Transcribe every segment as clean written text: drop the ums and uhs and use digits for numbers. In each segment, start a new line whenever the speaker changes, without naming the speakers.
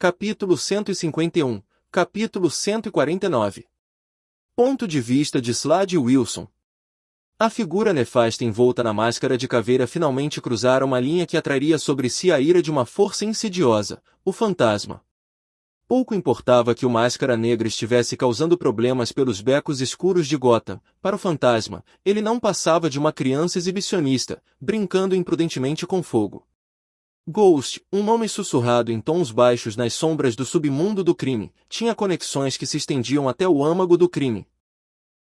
capítulo 151, capítulo 149. Ponto de vista de Slade Wilson. A figura nefasta envolta na máscara de caveira finalmente cruzara uma linha que atrairia sobre si a ira de uma força insidiosa, o fantasma. Pouco importava que o Máscara Negra estivesse causando problemas pelos becos escuros de Gotham. Para o fantasma, ele não passava de uma criança exibicionista, brincando imprudentemente com fogo. Ghost, um nome sussurrado em tons baixos nas sombras do submundo do crime, tinha conexões que se estendiam até o âmago do crime.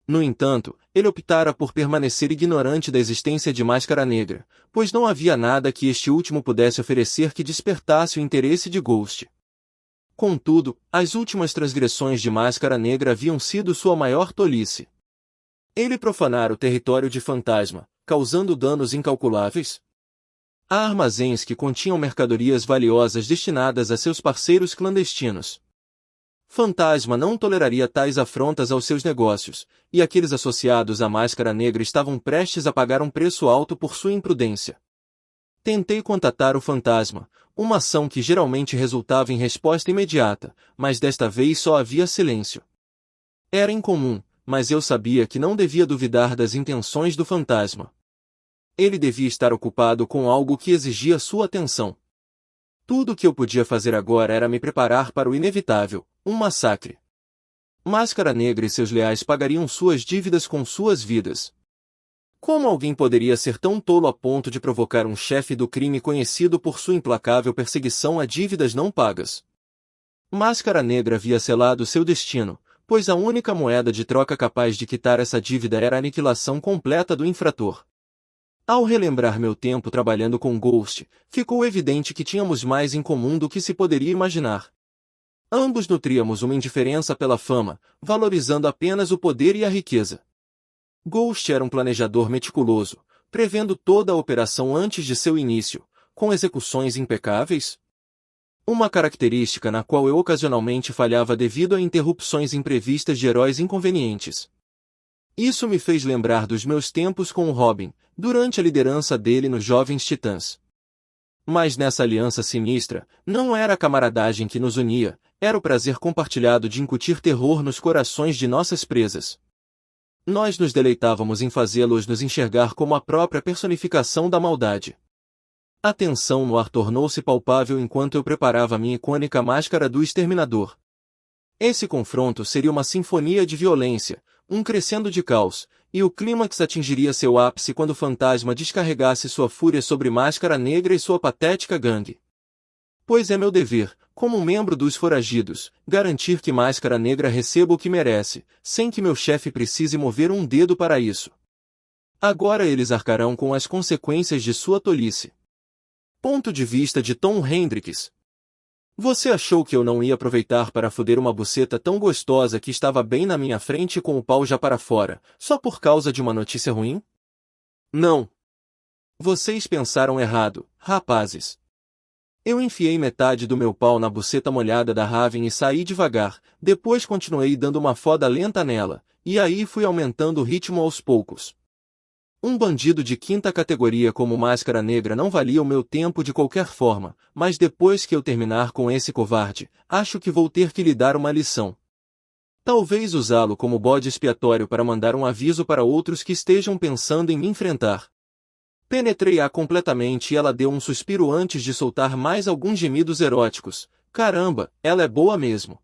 No entanto, ele optara por permanecer ignorante da existência de Máscara Negra, pois não havia nada que este último pudesse oferecer que despertasse o interesse de Ghost. Contudo, as últimas transgressões de Máscara Negra haviam sido sua maior tolice. Ele profanara o território de Fantasma, causando danos incalculáveis. Há armazéns que continham mercadorias valiosas destinadas a seus parceiros clandestinos. Fantasma não toleraria tais afrontas aos seus negócios, e aqueles associados à Máscara Negra estavam prestes a pagar um preço alto por sua imprudência. Tentei contatar o fantasma, uma ação que geralmente resultava em resposta imediata, mas desta vez só havia silêncio. Era incomum, mas eu sabia que não devia duvidar das intenções do fantasma. Ele devia estar ocupado com algo que exigia sua atenção. Tudo o que eu podia fazer agora era me preparar para o inevitável, um massacre. Máscara Negra e seus leais pagariam suas dívidas com suas vidas. Como alguém poderia ser tão tolo a ponto de provocar um chefe do crime conhecido por sua implacável perseguição a dívidas não pagas? Máscara Negra havia selado seu destino, pois a única moeda de troca capaz de quitar essa dívida era a aniquilação completa do infrator. Ao relembrar meu tempo trabalhando com Ghost, ficou evidente que tínhamos mais em comum do que se poderia imaginar. Ambos nutríamos uma indiferença pela fama, valorizando apenas o poder e a riqueza. Ghost era um planejador meticuloso, prevendo toda a operação antes de seu início, com execuções impecáveis. Uma característica na qual eu ocasionalmente falhava devido a interrupções imprevistas de heróis inconvenientes. Isso me fez lembrar dos meus tempos com o Robin, durante a liderança dele nos Jovens Titãs. Mas nessa aliança sinistra, não era a camaradagem que nos unia, era o prazer compartilhado de incutir terror nos corações de nossas presas. Nós nos deleitávamos em fazê-los nos enxergar como a própria personificação da maldade. A tensão no ar tornou-se palpável enquanto eu preparava minha icônica máscara do Exterminador. Esse confronto seria uma sinfonia de violência, um crescendo de caos, e o clímax atingiria seu ápice quando o fantasma descarregasse sua fúria sobre Máscara Negra e sua patética gangue. Pois é meu dever, como membro dos foragidos, garantir que Máscara Negra receba o que merece, sem que meu chefe precise mover um dedo para isso. Agora eles arcarão com as consequências de sua tolice. Ponto de vista de Tom Hendricks. Você achou que eu não ia aproveitar para foder uma buceta tão gostosa que estava bem na minha frente com o pau já para fora, só por causa de uma notícia ruim? Não. Vocês pensaram errado, rapazes. Eu enfiei metade do meu pau na buceta molhada da Raven e saí devagar, depois continuei dando uma foda lenta nela, e aí fui aumentando o ritmo aos poucos. Um bandido de quinta categoria como Máscara Negra não valia o meu tempo de qualquer forma, mas depois que eu terminar com esse covarde, acho que vou ter que lhe dar uma lição. Talvez usá-lo como bode expiatório para mandar um aviso para outros que estejam pensando em me enfrentar. Penetrei-a completamente e ela deu um suspiro antes de soltar mais alguns gemidos eróticos. Caramba, ela é boa mesmo.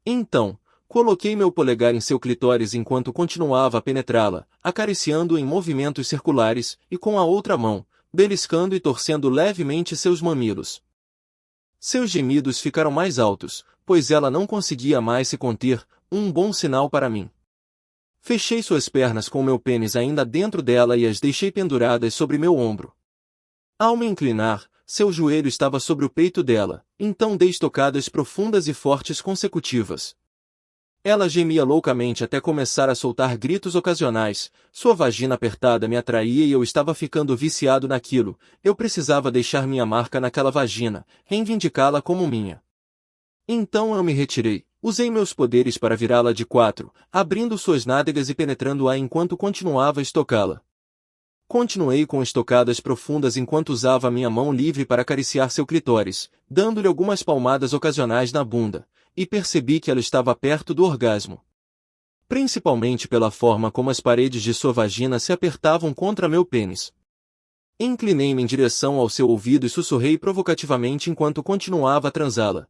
Então, coloquei meu polegar em seu clitóris enquanto continuava a penetrá-la, acariciando-o em movimentos circulares, e com a outra mão, beliscando e torcendo levemente seus mamilos. Seus gemidos ficaram mais altos, pois ela não conseguia mais se conter, um bom sinal para mim. Fechei suas pernas com meu pênis ainda dentro dela e as deixei penduradas sobre meu ombro. Ao me inclinar, seu joelho estava sobre o peito dela, então dei estocadas profundas e fortes consecutivas. Ela gemia loucamente até começar a soltar gritos ocasionais, sua vagina apertada me atraía e eu estava ficando viciado naquilo, eu precisava deixar minha marca naquela vagina, reivindicá-la como minha. Então eu me retirei, usei meus poderes para virá-la de quatro, abrindo suas nádegas e penetrando-a enquanto continuava a estocá-la. Continuei com estocadas profundas enquanto usava minha mão livre para acariciar seu clitóris, dando-lhe algumas palmadas ocasionais na bunda, e percebi que ela estava perto do orgasmo. Principalmente pela forma como as paredes de sua vagina se apertavam contra meu pênis. Inclinei-me em direção ao seu ouvido e sussurrei provocativamente enquanto continuava a transá-la.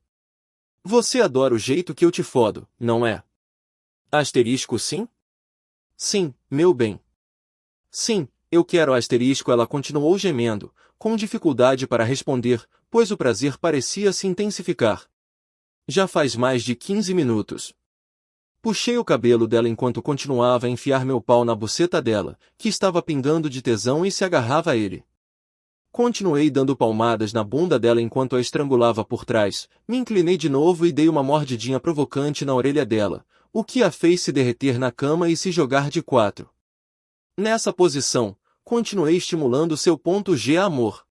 Você adora o jeito que eu te fodo, não é? Asterisco sim? Sim, meu bem. Sim, eu quero asterisco. Ela continuou gemendo, com dificuldade para responder, pois o prazer parecia se intensificar. Já faz mais de 15 minutos. Puxei o cabelo dela enquanto continuava a enfiar meu pau na buceta dela, que estava pingando de tesão e se agarrava a ele. Continuei dando palmadas na bunda dela enquanto a estrangulava por trás, me inclinei de novo e dei uma mordidinha provocante na orelha dela, o que a fez se derreter na cama e se jogar de quatro. Nessa posição, continuei estimulando seu ponto G, amor.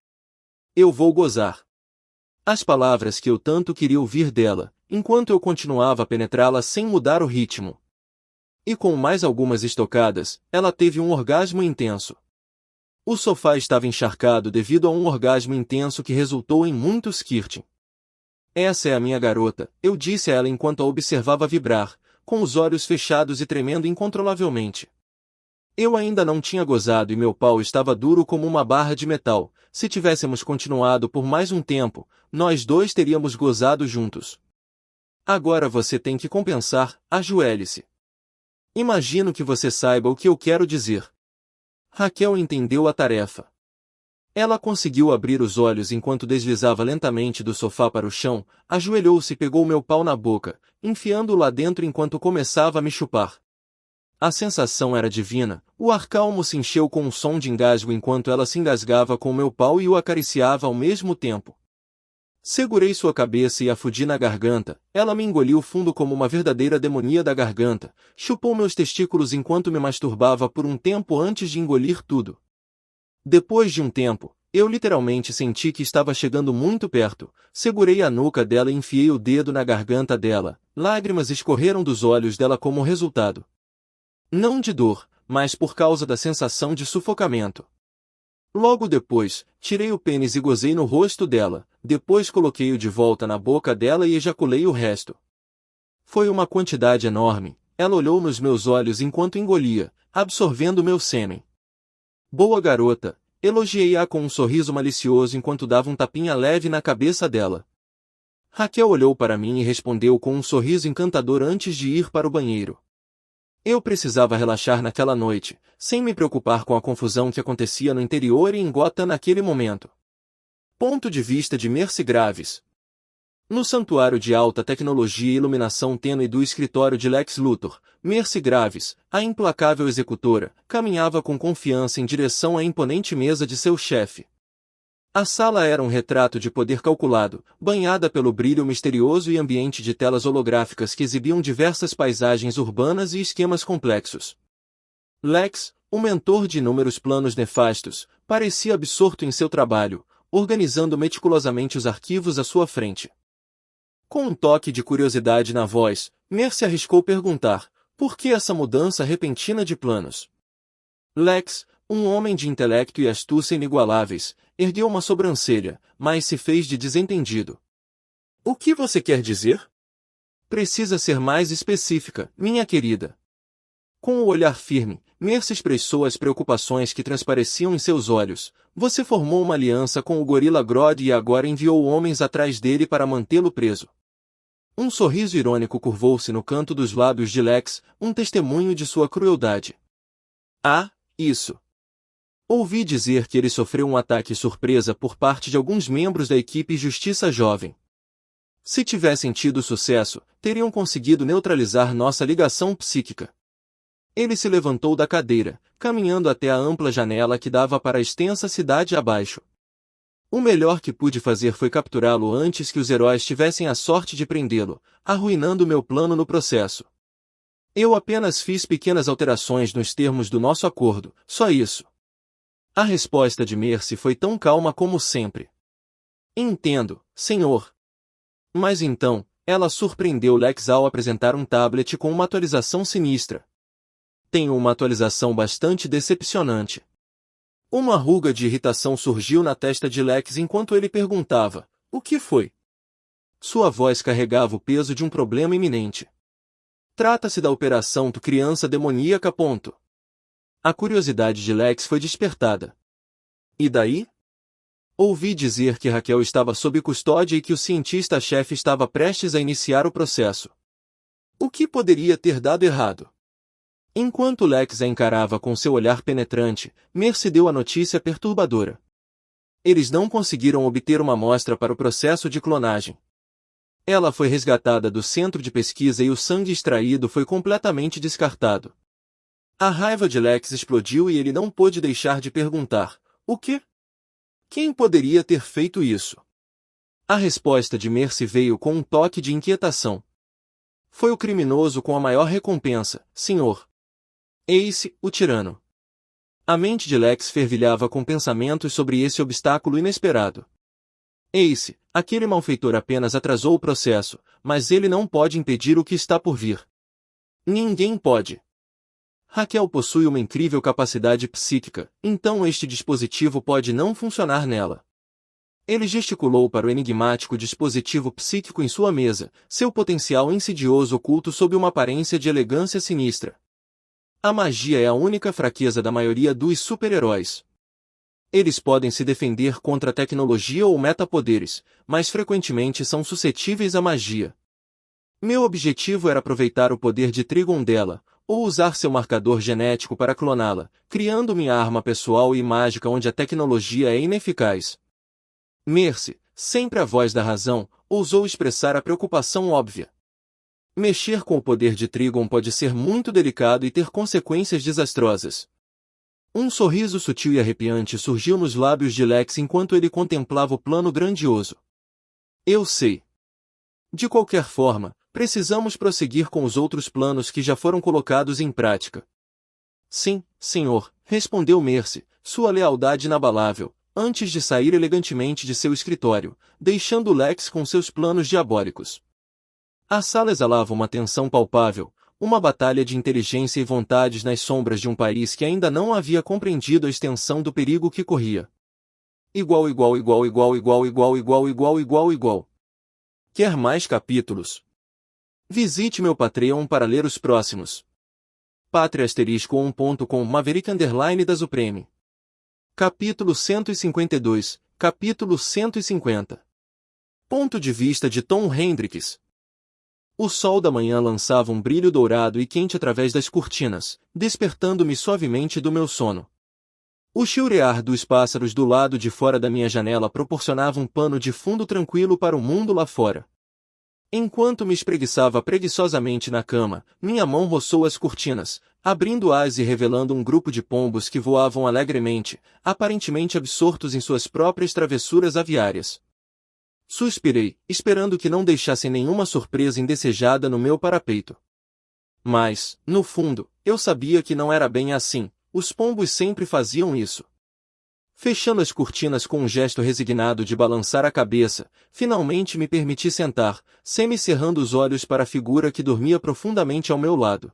Eu vou gozar. As palavras que eu tanto queria ouvir dela, enquanto eu continuava a penetrá-la sem mudar o ritmo. E com mais algumas estocadas, ela teve um orgasmo intenso. O sofá estava encharcado devido a um orgasmo intenso que resultou em muito squirting. Essa é a minha garota, eu disse a ela enquanto a observava vibrar, com os olhos fechados e tremendo incontrolavelmente. Eu ainda não tinha gozado e meu pau estava duro como uma barra de metal. Se tivéssemos continuado por mais um tempo, nós dois teríamos gozado juntos. Agora você tem que compensar, ajoelhe-se. Imagino que você saiba o que eu quero dizer. Raquel entendeu a tarefa. Ela conseguiu abrir os olhos enquanto deslizava lentamente do sofá para o chão, ajoelhou-se e pegou meu pau na boca, enfiando-o lá dentro enquanto começava a me chupar. A sensação era divina, o ar calmo se encheu com um som de engasgo enquanto ela se engasgava com meu pau e o acariciava ao mesmo tempo. Segurei sua cabeça e a fudi na garganta, ela me engoliu fundo como uma verdadeira demonia da garganta, chupou meus testículos enquanto me masturbava por um tempo antes de engolir tudo. Depois de um tempo, eu literalmente senti que estava chegando muito perto, segurei a nuca dela e enfiei o dedo na garganta dela, lágrimas escorreram dos olhos dela como resultado. Não de dor, mas por causa da sensação de sufocamento. Logo depois, tirei o pênis e gozei no rosto dela, depois coloquei-o de volta na boca dela e ejaculei o resto. Foi uma quantidade enorme, ela olhou nos meus olhos enquanto engolia, absorvendo meu sêmen. Boa garota, elogiei-a com um sorriso malicioso enquanto dava um tapinha leve na cabeça dela. Raquel olhou para mim e respondeu com um sorriso encantador antes de ir para o banheiro. Eu precisava relaxar naquela noite, sem me preocupar com a confusão que acontecia no interior e em Gotham naquele momento. Ponto de vista de Mercy Graves. No santuário de alta tecnologia e iluminação tênue do escritório de Lex Luthor, Mercy Graves, a implacável executora, caminhava com confiança em direção à imponente mesa de seu chefe. A sala era um retrato de poder calculado, banhada pelo brilho misterioso e ambiente de telas holográficas que exibiam diversas paisagens urbanas e esquemas complexos. Lex, o mentor de inúmeros planos nefastos, parecia absorto em seu trabalho, organizando meticulosamente os arquivos à sua frente. Com um toque de curiosidade na voz, Mercy arriscou perguntar, por que essa mudança repentina de planos? Lex, um homem de intelecto e astúcia inigualáveis, ergueu uma sobrancelha, mas se fez de desentendido. O que você quer dizer? Precisa ser mais específica, minha querida. Com o olhar firme, Mercy expressou as preocupações que transpareciam em seus olhos. Você formou uma aliança com o gorila Grodd e agora enviou homens atrás dele para mantê-lo preso. Um sorriso irônico curvou-se no canto dos lábios de Lex, um testemunho de sua crueldade. Ah, isso. Ouvi dizer que ele sofreu um ataque surpresa por parte de alguns membros da equipe Justiça Jovem. Se tivessem tido sucesso, teriam conseguido neutralizar nossa ligação psíquica. Ele se levantou da cadeira, caminhando até a ampla janela que dava para a extensa cidade abaixo. O melhor que pude fazer foi capturá-lo antes que os heróis tivessem a sorte de prendê-lo, arruinando meu plano no processo. Eu apenas fiz pequenas alterações nos termos do nosso acordo, só isso. A resposta de Mercy foi tão calma como sempre. Entendo, senhor. Mas então, ela surpreendeu Lex ao apresentar um tablet com uma atualização sinistra. Tenho uma atualização bastante decepcionante. Uma ruga de irritação surgiu na testa de Lex enquanto ele perguntava: o que foi? Sua voz carregava o peso de um problema iminente. Trata-se da operação do criança demoníaca. A curiosidade de Lex foi despertada. E daí? Ouvi dizer que Raquel estava sob custódia e que o cientista-chefe estava prestes a iniciar o processo. O que poderia ter dado errado? Enquanto Lex a encarava com seu olhar penetrante, Mercy deu a notícia perturbadora. Eles não conseguiram obter uma amostra para o processo de clonagem. Ela foi resgatada do centro de pesquisa e o sangue extraído foi completamente descartado. A raiva de Lex explodiu e ele não pôde deixar de perguntar: o quê? Quem poderia ter feito isso? A resposta de Mercy veio com um toque de inquietação. Foi o criminoso com a maior recompensa, senhor. Ace, o tirano. A mente de Lex fervilhava com pensamentos sobre esse obstáculo inesperado. Ace, aquele malfeitor apenas atrasou o processo, mas ele não pode impedir o que está por vir. Ninguém pode. Raquel possui uma incrível capacidade psíquica, então este dispositivo pode não funcionar nela. Ele gesticulou para o enigmático dispositivo psíquico em sua mesa, seu potencial insidioso oculto sob uma aparência de elegância sinistra. A magia é a única fraqueza da maioria dos super-heróis. Eles podem se defender contra a tecnologia ou metapoderes, mas frequentemente são suscetíveis à magia. Meu objetivo era aproveitar o poder de Trigon dela, ou usar seu marcador genético para cloná-la, criando minha arma pessoal e mágica onde a tecnologia é ineficaz. Mercy, sempre a voz da razão, ousou expressar a preocupação óbvia. Mexer com o poder de Trigon pode ser muito delicado e ter consequências desastrosas. Um sorriso sutil e arrepiante surgiu nos lábios de Lex enquanto ele contemplava o plano grandioso. Eu sei. De qualquer forma, precisamos prosseguir com os outros planos que já foram colocados em prática. Sim, senhor, respondeu Mercy, sua lealdade inabalável, antes de sair elegantemente de seu escritório, deixando Lex com seus planos diabólicos. A sala exalava uma tensão palpável, uma batalha de inteligência e vontades nas sombras de um país que ainda não havia compreendido a extensão do perigo que corria. Igual. Quer mais capítulos? Visite meu Patreon para ler os próximos. Patreon.com Maverick da Supreme. Capítulo 152, capítulo 150. Ponto de vista de Tom Hendricks. O sol da manhã lançava um brilho dourado e quente através das cortinas, despertando-me suavemente do meu sono. O chilrear dos pássaros do lado de fora da minha janela proporcionava um pano de fundo tranquilo para o mundo lá fora. Enquanto me espreguiçava preguiçosamente na cama, minha mão roçou as cortinas, abrindo-as e revelando um grupo de pombos que voavam alegremente, aparentemente absortos em suas próprias travessuras aviárias. Suspirei, esperando que não deixassem nenhuma surpresa indesejada no meu parapeito. Mas, no fundo, eu sabia que não era bem assim, os pombos sempre faziam isso. Fechando as cortinas com um gesto resignado de balançar a cabeça, finalmente me permiti sentar, semicerrando os olhos para a figura que dormia profundamente ao meu lado.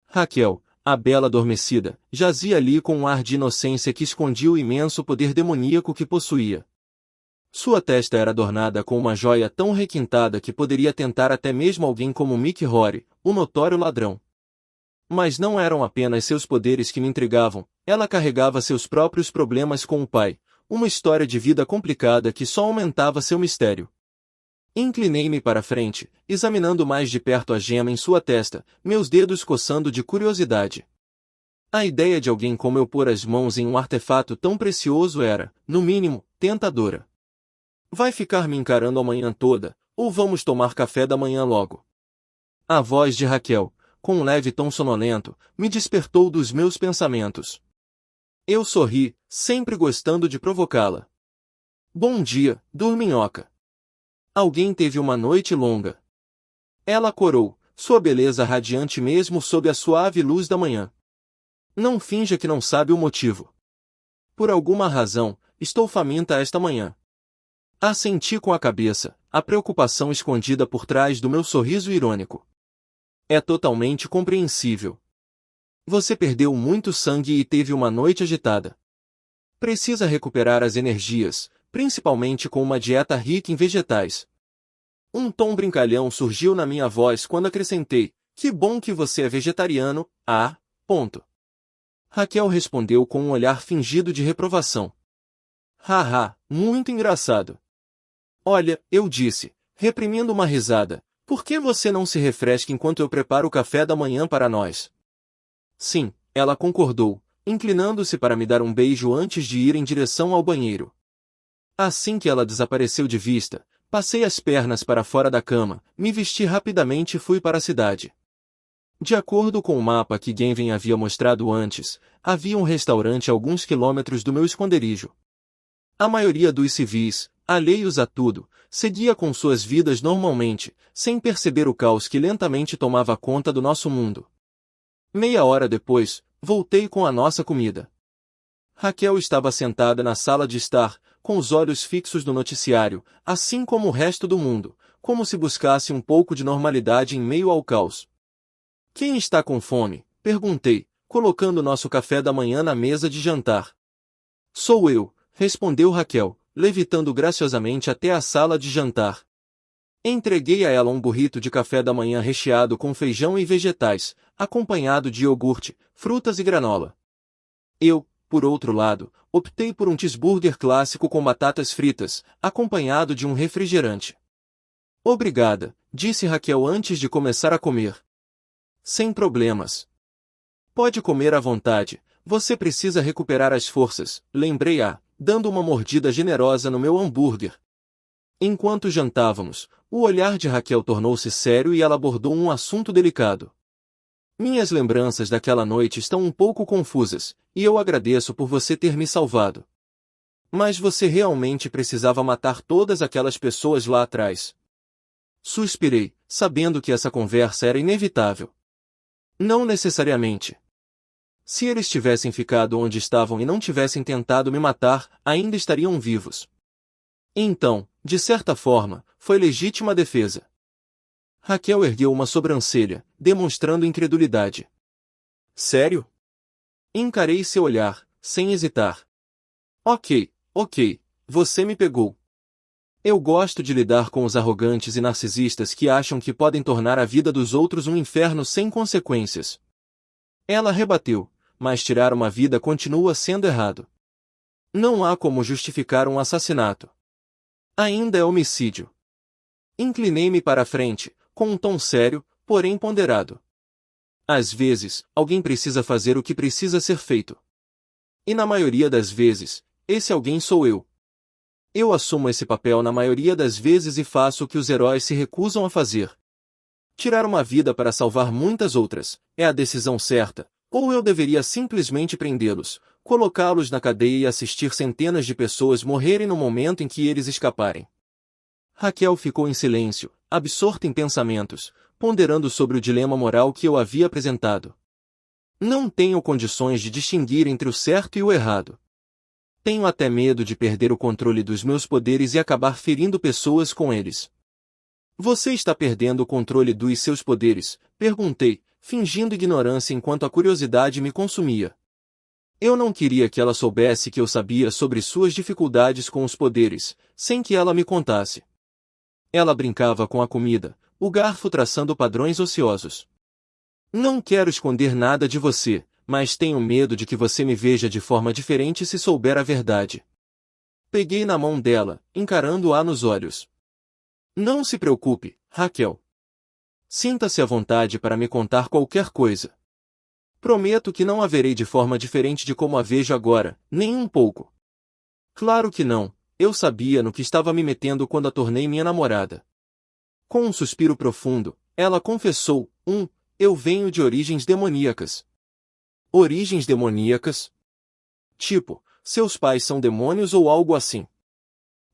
Raquel, a bela adormecida, jazia ali com um ar de inocência que escondia o imenso poder demoníaco que possuía. Sua testa era adornada com uma joia tão requintada que poderia tentar até mesmo alguém como Mick Rory, o notório ladrão. Mas não eram apenas seus poderes que me intrigavam, ela carregava seus próprios problemas com o pai, uma história de vida complicada que só aumentava seu mistério. Inclinei-me para a frente, examinando mais de perto a gema em sua testa, meus dedos coçando de curiosidade. A ideia de alguém como eu pôr as mãos em um artefato tão precioso era, no mínimo, tentadora. Vai ficar me encarando a manhã toda, ou vamos tomar café da manhã logo? A voz de Raquel, com um leve tom sonolento, me despertou dos meus pensamentos. Eu sorri, sempre gostando de provocá-la. Bom dia, dorminhoca. Alguém teve uma noite longa. Ela corou, sua beleza radiante mesmo sob a suave luz da manhã. Não finja que não sabe o motivo. Por alguma razão, estou faminta esta manhã. Assenti com a cabeça, a preocupação escondida por trás do meu sorriso irônico. É totalmente compreensível. Você perdeu muito sangue e teve uma noite agitada. Precisa recuperar as energias, principalmente com uma dieta rica em vegetais. Um tom brincalhão surgiu na minha voz quando acrescentei: que bom que você é vegetariano, ponto. Raquel respondeu com um olhar fingido de reprovação. Haha, muito engraçado. Olha, eu disse, reprimindo uma risada, por que você não se refresca enquanto eu preparo o café da manhã para nós? Sim, ela concordou, inclinando-se para me dar um beijo antes de ir em direção ao banheiro. Assim que ela desapareceu de vista, passei as pernas para fora da cama, me vesti rapidamente e fui para a cidade. De acordo com o mapa que Genven havia mostrado antes, havia um restaurante a alguns quilômetros do meu esconderijo. A maioria dos civis, alheios a tudo, seguia com suas vidas normalmente, sem perceber o caos que lentamente tomava conta do nosso mundo. Meia hora depois, voltei com a nossa comida. Raquel estava sentada na sala de estar, com os olhos fixos no noticiário, assim como o resto do mundo, como se buscasse um pouco de normalidade em meio ao caos. Quem está com fome? Perguntei, colocando nosso café da manhã na mesa de jantar. Sou eu, respondeu Raquel, levitando graciosamente até a sala de jantar. Entreguei a ela um burrito de café da manhã recheado com feijão e vegetais, acompanhado de iogurte, frutas e granola. Eu, por outro lado, optei por um cheeseburger clássico com batatas fritas, acompanhado de um refrigerante. Obrigada, disse Raquel antes de começar a comer. Sem problemas. Pode comer à vontade, você precisa recuperar as forças, lembrei-a, dando uma mordida generosa no meu hambúrguer. Enquanto jantávamos, o olhar de Raquel tornou-se sério e ela abordou um assunto delicado. Minhas lembranças daquela noite estão um pouco confusas, e eu agradeço por você ter me salvado. Mas você realmente precisava matar todas aquelas pessoas lá atrás. Suspirei, sabendo que essa conversa era inevitável. Não necessariamente. Se eles tivessem ficado onde estavam e não tivessem tentado me matar, ainda estariam vivos. Então, de certa forma, foi legítima defesa. Raquel ergueu uma sobrancelha, demonstrando incredulidade. Sério? Encarei seu olhar, sem hesitar. Ok, você me pegou. Eu gosto de lidar com os arrogantes e narcisistas que acham que podem tornar a vida dos outros um inferno sem consequências. Ela rebateu, mas tirar uma vida continua sendo errado. Não há como justificar um assassinato. Ainda é homicídio. Inclinei-me para a frente, com um tom sério, porém ponderado. Às vezes, alguém precisa fazer o que precisa ser feito. E na maioria das vezes, esse alguém sou eu. Eu assumo esse papel na maioria das vezes e faço o que os heróis se recusam a fazer. Tirar uma vida para salvar muitas outras, é a decisão certa, ou eu deveria simplesmente prendê-los, colocá-los na cadeia e assistir centenas de pessoas morrerem no momento em que eles escaparem. Raquel ficou em silêncio, absorta em pensamentos, ponderando sobre o dilema moral que eu havia apresentado. Não tenho condições de distinguir entre o certo e o errado. Tenho até medo de perder o controle dos meus poderes e acabar ferindo pessoas com eles. Você está perdendo o controle dos seus poderes? Perguntei, fingindo ignorância enquanto a curiosidade me consumia. Eu não queria que ela soubesse que eu sabia sobre suas dificuldades com os poderes, sem que ela me contasse. Ela brincava com a comida, o garfo traçando padrões ociosos. Não quero esconder nada de você, mas tenho medo de que você me veja de forma diferente se souber a verdade. Peguei na mão dela, encarando-a nos olhos. Não se preocupe, Raquel. Sinta-se à vontade para me contar qualquer coisa. Prometo que não a verei de forma diferente de como a vejo agora, nem um pouco. Claro que não, eu sabia no que estava me metendo quando a tornei minha namorada. Com um suspiro profundo, ela confessou, eu venho de origens demoníacas. Origens demoníacas? Tipo, seus pais são demônios ou algo assim.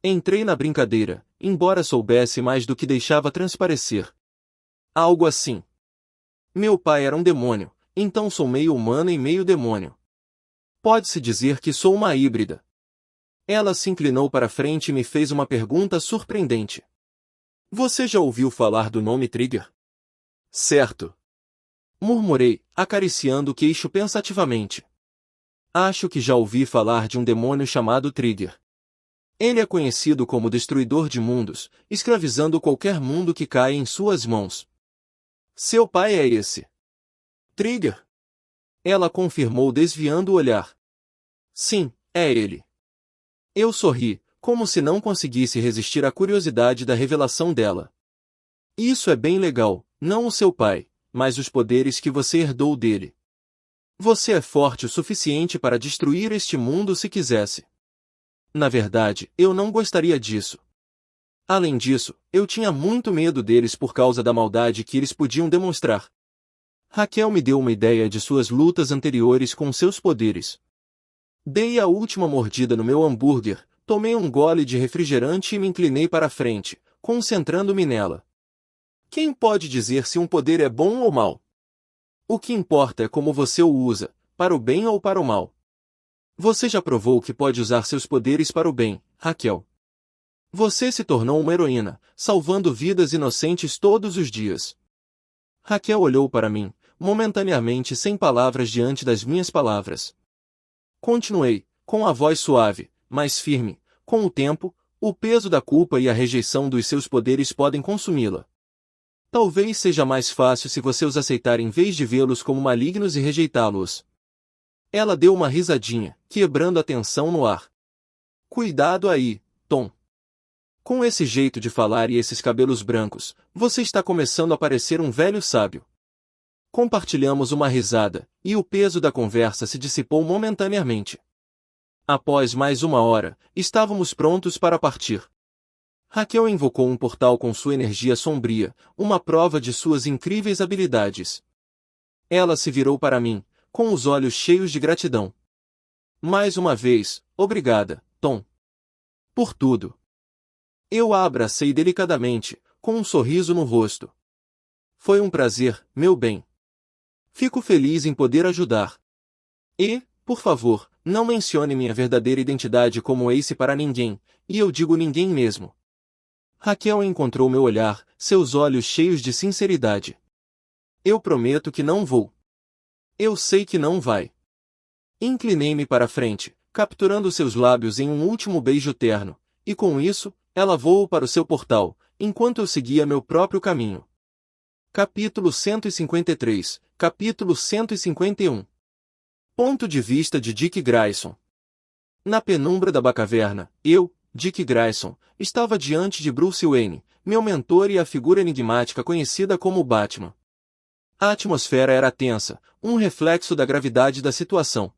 Entrei na brincadeira, embora soubesse mais do que deixava transparecer. Algo assim. Meu pai era um demônio, então sou meio humano e meio demônio. Pode-se dizer que sou uma híbrida. Ela se inclinou para frente e me fez uma pergunta surpreendente. Você já ouviu falar do nome Trigger? Certo. Murmurei, acariciando o queixo pensativamente. Acho que já ouvi falar de um demônio chamado Trigger. Ele é conhecido como destruidor de mundos, escravizando qualquer mundo que caia em suas mãos. Seu pai é esse. Trigger? Ela confirmou desviando o olhar. Sim, é ele. Eu sorri, como se não conseguisse resistir à curiosidade da revelação dela. Isso é bem legal, não o seu pai, mas os poderes que você herdou dele. Você é forte o suficiente para destruir este mundo se quisesse. Na verdade, eu não gostaria disso. Além disso, eu tinha muito medo deles por causa da maldade que eles podiam demonstrar. Raquel me deu uma ideia de suas lutas anteriores com seus poderes. Dei a última mordida no meu hambúrguer, tomei um gole de refrigerante e me inclinei para a frente, concentrando-me nela. Quem pode dizer se um poder é bom ou mau? O que importa é como você o usa, para o bem ou para o mal. Você já provou que pode usar seus poderes para o bem, Raquel. Você se tornou uma heroína, salvando vidas inocentes todos os dias. Raquel olhou para mim, momentaneamente sem palavras diante das minhas palavras. Continuei, com a voz suave, mas firme. Com o tempo, o peso da culpa e a rejeição dos seus poderes podem consumi-la. Talvez seja mais fácil se você os aceitar em vez de vê-los como malignos e rejeitá-los. Ela deu uma risadinha, quebrando a tensão no ar. Cuidado aí, Tom. Com esse jeito de falar e esses cabelos brancos, você está começando a parecer um velho sábio. Compartilhamos uma risada, e o peso da conversa se dissipou momentaneamente. Após mais uma hora, estávamos prontos para partir. Raquel invocou um portal com sua energia sombria, uma prova de suas incríveis habilidades. Ela se virou para mim, com os olhos cheios de gratidão. Mais uma vez, obrigada, Tom. Por tudo. Eu a abracei delicadamente, com um sorriso no rosto. Foi um prazer, meu bem. Fico feliz em poder ajudar. E, por favor, não mencione minha verdadeira identidade como Ace para ninguém, e eu digo ninguém mesmo. Raquel encontrou meu olhar, seus olhos cheios de sinceridade. Eu prometo que não vou. Eu sei que não vai. Inclinei-me para a frente, capturando seus lábios em um último beijo terno, e com isso, ela voou para o seu portal, enquanto eu seguia meu próprio caminho. Capítulo 153, capítulo 151. Ponto de vista de Dick Grayson. Na penumbra da Bacaverna, eu, Dick Grayson, estava diante de Bruce Wayne, meu mentor e a figura enigmática conhecida como Batman. A atmosfera era tensa, um reflexo da gravidade da situação.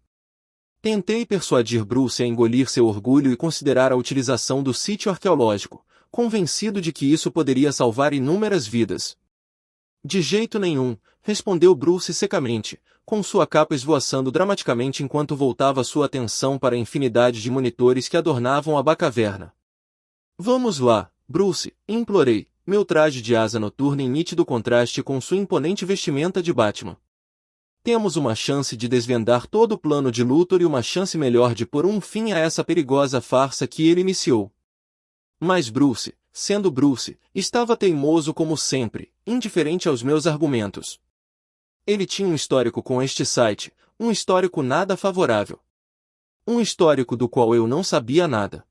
Tentei persuadir Bruce a engolir seu orgulho e considerar a utilização do sítio arqueológico, convencido de que isso poderia salvar inúmeras vidas. De jeito nenhum, respondeu Bruce secamente, com sua capa esvoaçando dramaticamente enquanto voltava sua atenção para a infinidade de monitores que adornavam a Bacaverna. Vamos lá, Bruce, implorei, meu traje de asa noturna em nítido contraste com sua imponente vestimenta de Batman. Temos uma chance de desvendar todo o plano de Luthor e uma chance melhor de pôr um fim a essa perigosa farsa que ele iniciou. Mas Bruce, sendo Bruce, estava teimoso como sempre, indiferente aos meus argumentos. Ele tinha um histórico com este site, um histórico nada favorável. Um histórico do qual eu não sabia nada.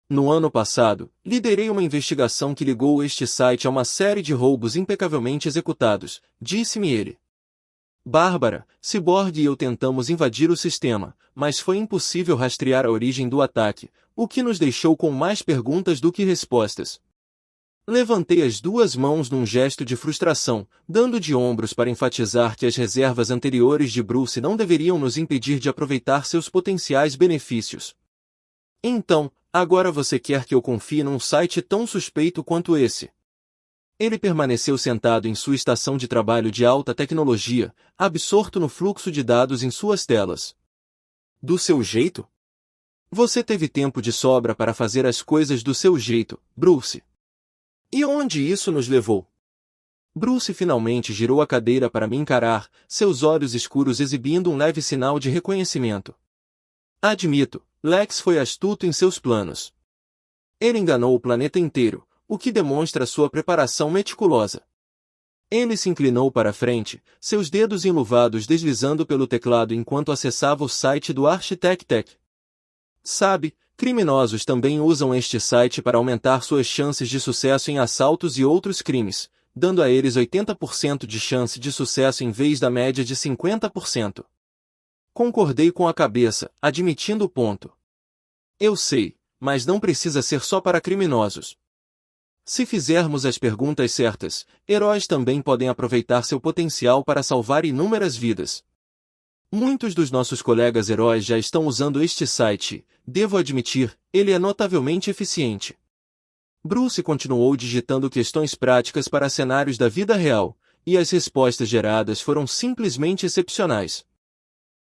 No ano passado, liderei uma investigação que ligou este site a uma série de roubos impecavelmente executados, disse-me ele. Bárbara, Cyborg e eu tentamos invadir o sistema, mas foi impossível rastrear a origem do ataque, o que nos deixou com mais perguntas do que respostas. Levantei as duas mãos num gesto de frustração, dando de ombros para enfatizar que as reservas anteriores de Bruce não deveriam nos impedir de aproveitar seus potenciais benefícios. Então, agora você quer que eu confie num site tão suspeito quanto esse? Ele permaneceu sentado em sua estação de trabalho de alta tecnologia, absorto no fluxo de dados em suas telas. Do seu jeito? Você teve tempo de sobra para fazer as coisas do seu jeito, Bruce. E onde isso nos levou? Bruce finalmente girou a cadeira para me encarar, seus olhos escuros exibindo um leve sinal de reconhecimento. Admito, Lex foi astuto em seus planos. Ele enganou o planeta inteiro, o que demonstra sua preparação meticulosa. Ele se inclinou para a frente, seus dedos enluvados deslizando pelo teclado enquanto acessava o site do Architect. Sabe, criminosos também usam este site para aumentar suas chances de sucesso em assaltos e outros crimes, dando a eles 80% de chance de sucesso em vez da média de 50%. Concordei com a cabeça, admitindo o ponto. Eu sei, mas não precisa ser só para criminosos. Se fizermos as perguntas certas, heróis também podem aproveitar seu potencial para salvar inúmeras vidas. Muitos dos nossos colegas heróis já estão usando este site, devo admitir, ele é notavelmente eficiente. Bruce continuou digitando questões práticas para cenários da vida real, e as respostas geradas foram simplesmente excepcionais.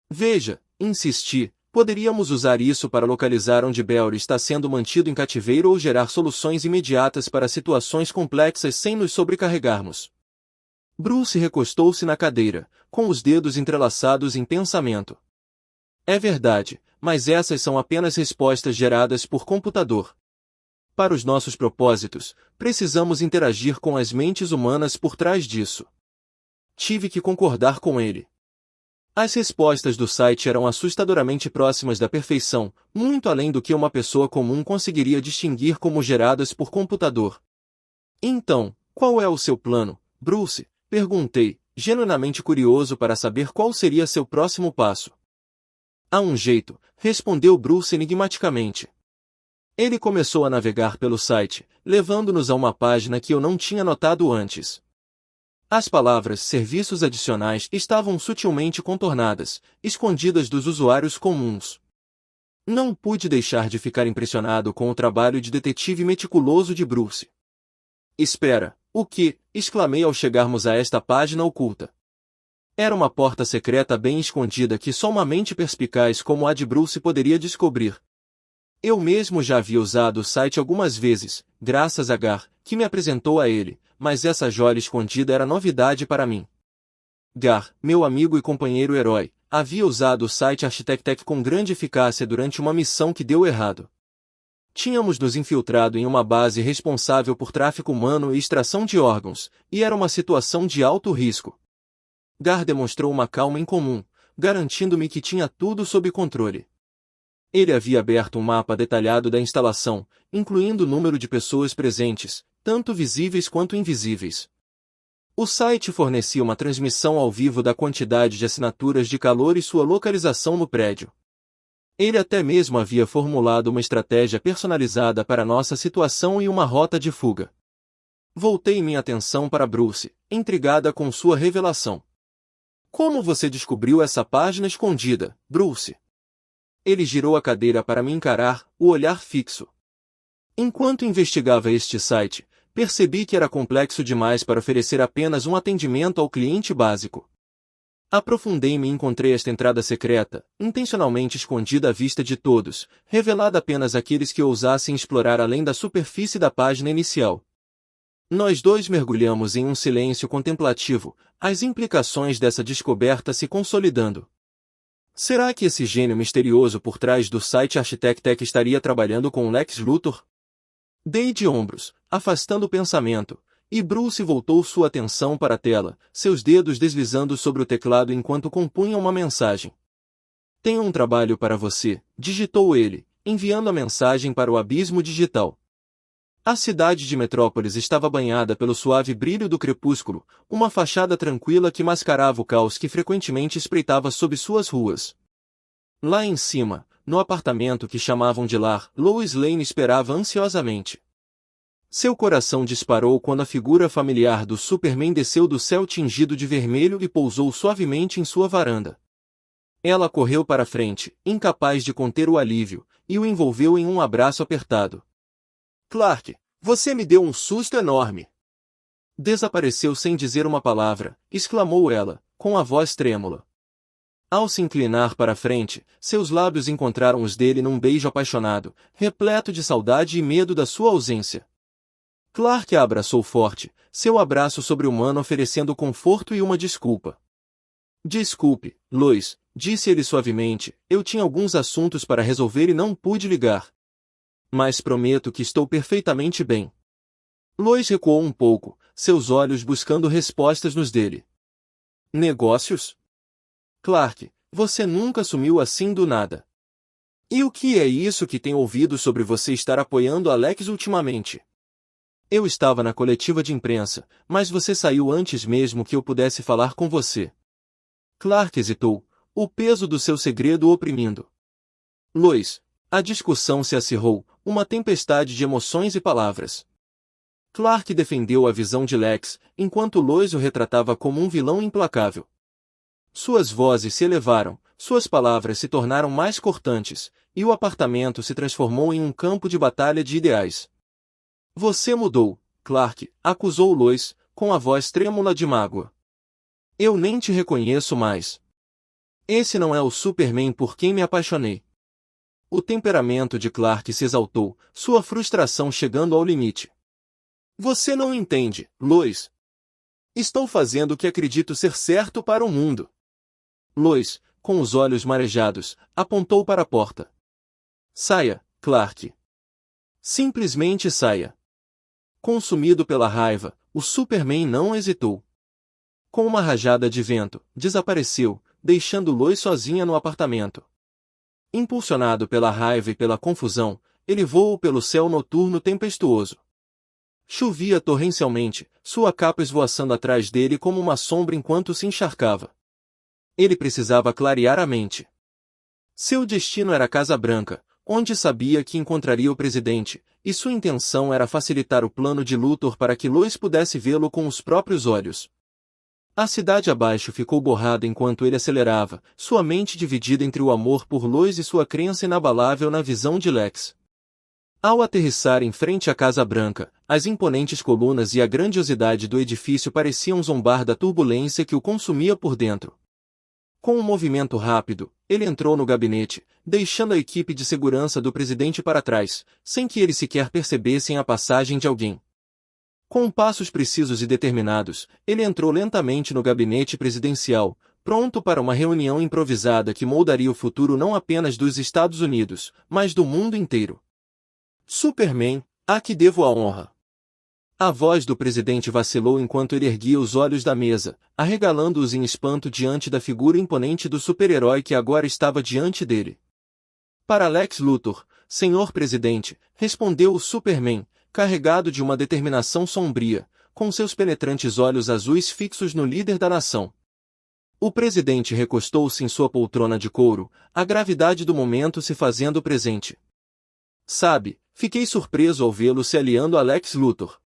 Veja, insisti, poderíamos usar isso para localizar onde Belry está sendo mantido em cativeiro ou gerar soluções imediatas para situações complexas sem nos sobrecarregarmos. Bruce recostou-se na cadeira, com os dedos entrelaçados em pensamento. É verdade, mas essas são apenas respostas geradas por computador. Para os nossos propósitos, precisamos interagir com as mentes humanas por trás disso. Tive que concordar com ele. As respostas do site eram assustadoramente próximas da perfeição, muito além do que uma pessoa comum conseguiria distinguir como geradas por computador. Então, qual é o seu plano, Bruce? Perguntei, genuinamente curioso para saber qual seria seu próximo passo. Há um jeito, respondeu Bruce enigmaticamente. Ele começou a navegar pelo site, levando-nos a uma página que eu não tinha notado antes. As palavras serviços adicionais estavam sutilmente contornadas, escondidas dos usuários comuns. Não pude deixar de ficar impressionado com o trabalho de detetive meticuloso de Bruce. Espera, o que? Exclamei ao chegarmos a esta página oculta. Era uma porta secreta bem escondida que só uma mente perspicaz como a de Bruce poderia descobrir. Eu mesmo já havia usado o site algumas vezes, graças a Gar, que me apresentou a ele, mas essa joia escondida era novidade para mim. Gar, meu amigo e companheiro herói, havia usado o site Architect com grande eficácia durante uma missão que deu errado. Tínhamos nos infiltrado em uma base responsável por tráfico humano e extração de órgãos, e era uma situação de alto risco. Gar demonstrou uma calma incomum, garantindo-me que tinha tudo sob controle. Ele havia aberto um mapa detalhado da instalação, incluindo o número de pessoas presentes, tanto visíveis quanto invisíveis. O site fornecia uma transmissão ao vivo da quantidade de assinaturas de calor e sua localização no prédio. Ele até mesmo havia formulado uma estratégia personalizada para nossa situação e uma rota de fuga. Voltei minha atenção para Bruce, intrigada com sua revelação. Como você descobriu essa página escondida, Bruce? Ele girou a cadeira para me encarar, o olhar fixo. Enquanto investigava este site, percebi que era complexo demais para oferecer apenas um atendimento ao cliente básico. Aprofundei-me e encontrei esta entrada secreta, intencionalmente escondida à vista de todos, revelada apenas àqueles que ousassem explorar além da superfície da página inicial. Nós dois mergulhamos em um silêncio contemplativo, as implicações dessa descoberta se consolidando. Será que esse gênio misterioso por trás do site Architect estaria trabalhando com Lex Luthor? Dei de ombros, afastando o pensamento, e Bruce voltou sua atenção para a tela, seus dedos deslizando sobre o teclado enquanto compunha uma mensagem. Tenho um trabalho para você, digitou ele, enviando a mensagem para o abismo digital. A cidade de Metrópolis estava banhada pelo suave brilho do crepúsculo, uma fachada tranquila que mascarava o caos que frequentemente espreitava sob suas ruas. Lá em cima, no apartamento que chamavam de lar, Lois Lane esperava ansiosamente. Seu coração disparou quando a figura familiar do Superman desceu do céu tingido de vermelho e pousou suavemente em sua varanda. Ela correu para a frente, incapaz de conter o alívio, e o envolveu em um abraço apertado. Clark, você me deu um susto enorme. Desapareceu sem dizer uma palavra, exclamou ela, com a voz trêmula. Ao se inclinar para a frente, seus lábios encontraram os dele num beijo apaixonado, repleto de saudade e medo da sua ausência. Clark a abraçou forte, seu abraço sobre-humano oferecendo conforto e uma desculpa. Desculpe, Lois, disse ele suavemente, eu tinha alguns assuntos para resolver e não pude ligar. Mas prometo que estou perfeitamente bem. Lois recuou um pouco, seus olhos buscando respostas nos dele. Negócios? Clark, você nunca sumiu assim do nada. E o que é isso que tenho ouvido sobre você estar apoiando Alex ultimamente? Eu estava na coletiva de imprensa, mas você saiu antes mesmo que eu pudesse falar com você. Clark hesitou, o peso do seu segredo o oprimindo. Lois, a discussão se acirrou, uma tempestade de emoções e palavras. Clark defendeu a visão de Lex, enquanto Lois o retratava como um vilão implacável. Suas vozes se elevaram, suas palavras se tornaram mais cortantes, e o apartamento se transformou em um campo de batalha de ideais. Você mudou, Clark, acusou Lois, com a voz trêmula de mágoa. Eu nem te reconheço mais. Esse não é o Superman por quem me apaixonei. O temperamento de Clark se exaltou, sua frustração chegando ao limite. Você não entende, Lois. Estou fazendo o que acredito ser certo para o mundo. Lois, com os olhos marejados, apontou para a porta. Saia, Clark. Simplesmente saia. Consumido pela raiva, o Superman não hesitou. Com uma rajada de vento, desapareceu, deixando Lois sozinha no apartamento. Impulsionado pela raiva e pela confusão, ele voou pelo céu noturno tempestuoso. Chovia torrencialmente, sua capa esvoaçando atrás dele como uma sombra enquanto se encharcava. Ele precisava clarear a mente. Seu destino era a Casa Branca, onde sabia que encontraria o presidente, e sua intenção era facilitar o plano de Luthor para que Lois pudesse vê-lo com os próprios olhos. A cidade abaixo ficou borrada enquanto ele acelerava, sua mente dividida entre o amor por Lois e sua crença inabalável na visão de Lex. Ao aterrissar em frente à Casa Branca, as imponentes colunas e a grandiosidade do edifício pareciam zombar da turbulência que o consumia por dentro. Com um movimento rápido, ele entrou no gabinete, deixando a equipe de segurança do presidente para trás, sem que eles sequer percebessem a passagem de alguém. Com passos precisos e determinados, ele entrou lentamente no gabinete presidencial, pronto para uma reunião improvisada que moldaria o futuro não apenas dos Estados Unidos, mas do mundo inteiro. Superman, a que devo a honra. A voz do presidente vacilou enquanto ele erguia os olhos da mesa, arregalando-os em espanto diante da figura imponente do super-herói que agora estava diante dele. Para Lex Luthor, senhor presidente, respondeu o Superman, carregado de uma determinação sombria, com seus penetrantes olhos azuis fixos no líder da nação. O presidente recostou-se em sua poltrona de couro, a gravidade do momento se fazendo presente. Sabe, fiquei surpreso ao vê-lo se aliando a Lex Luthor.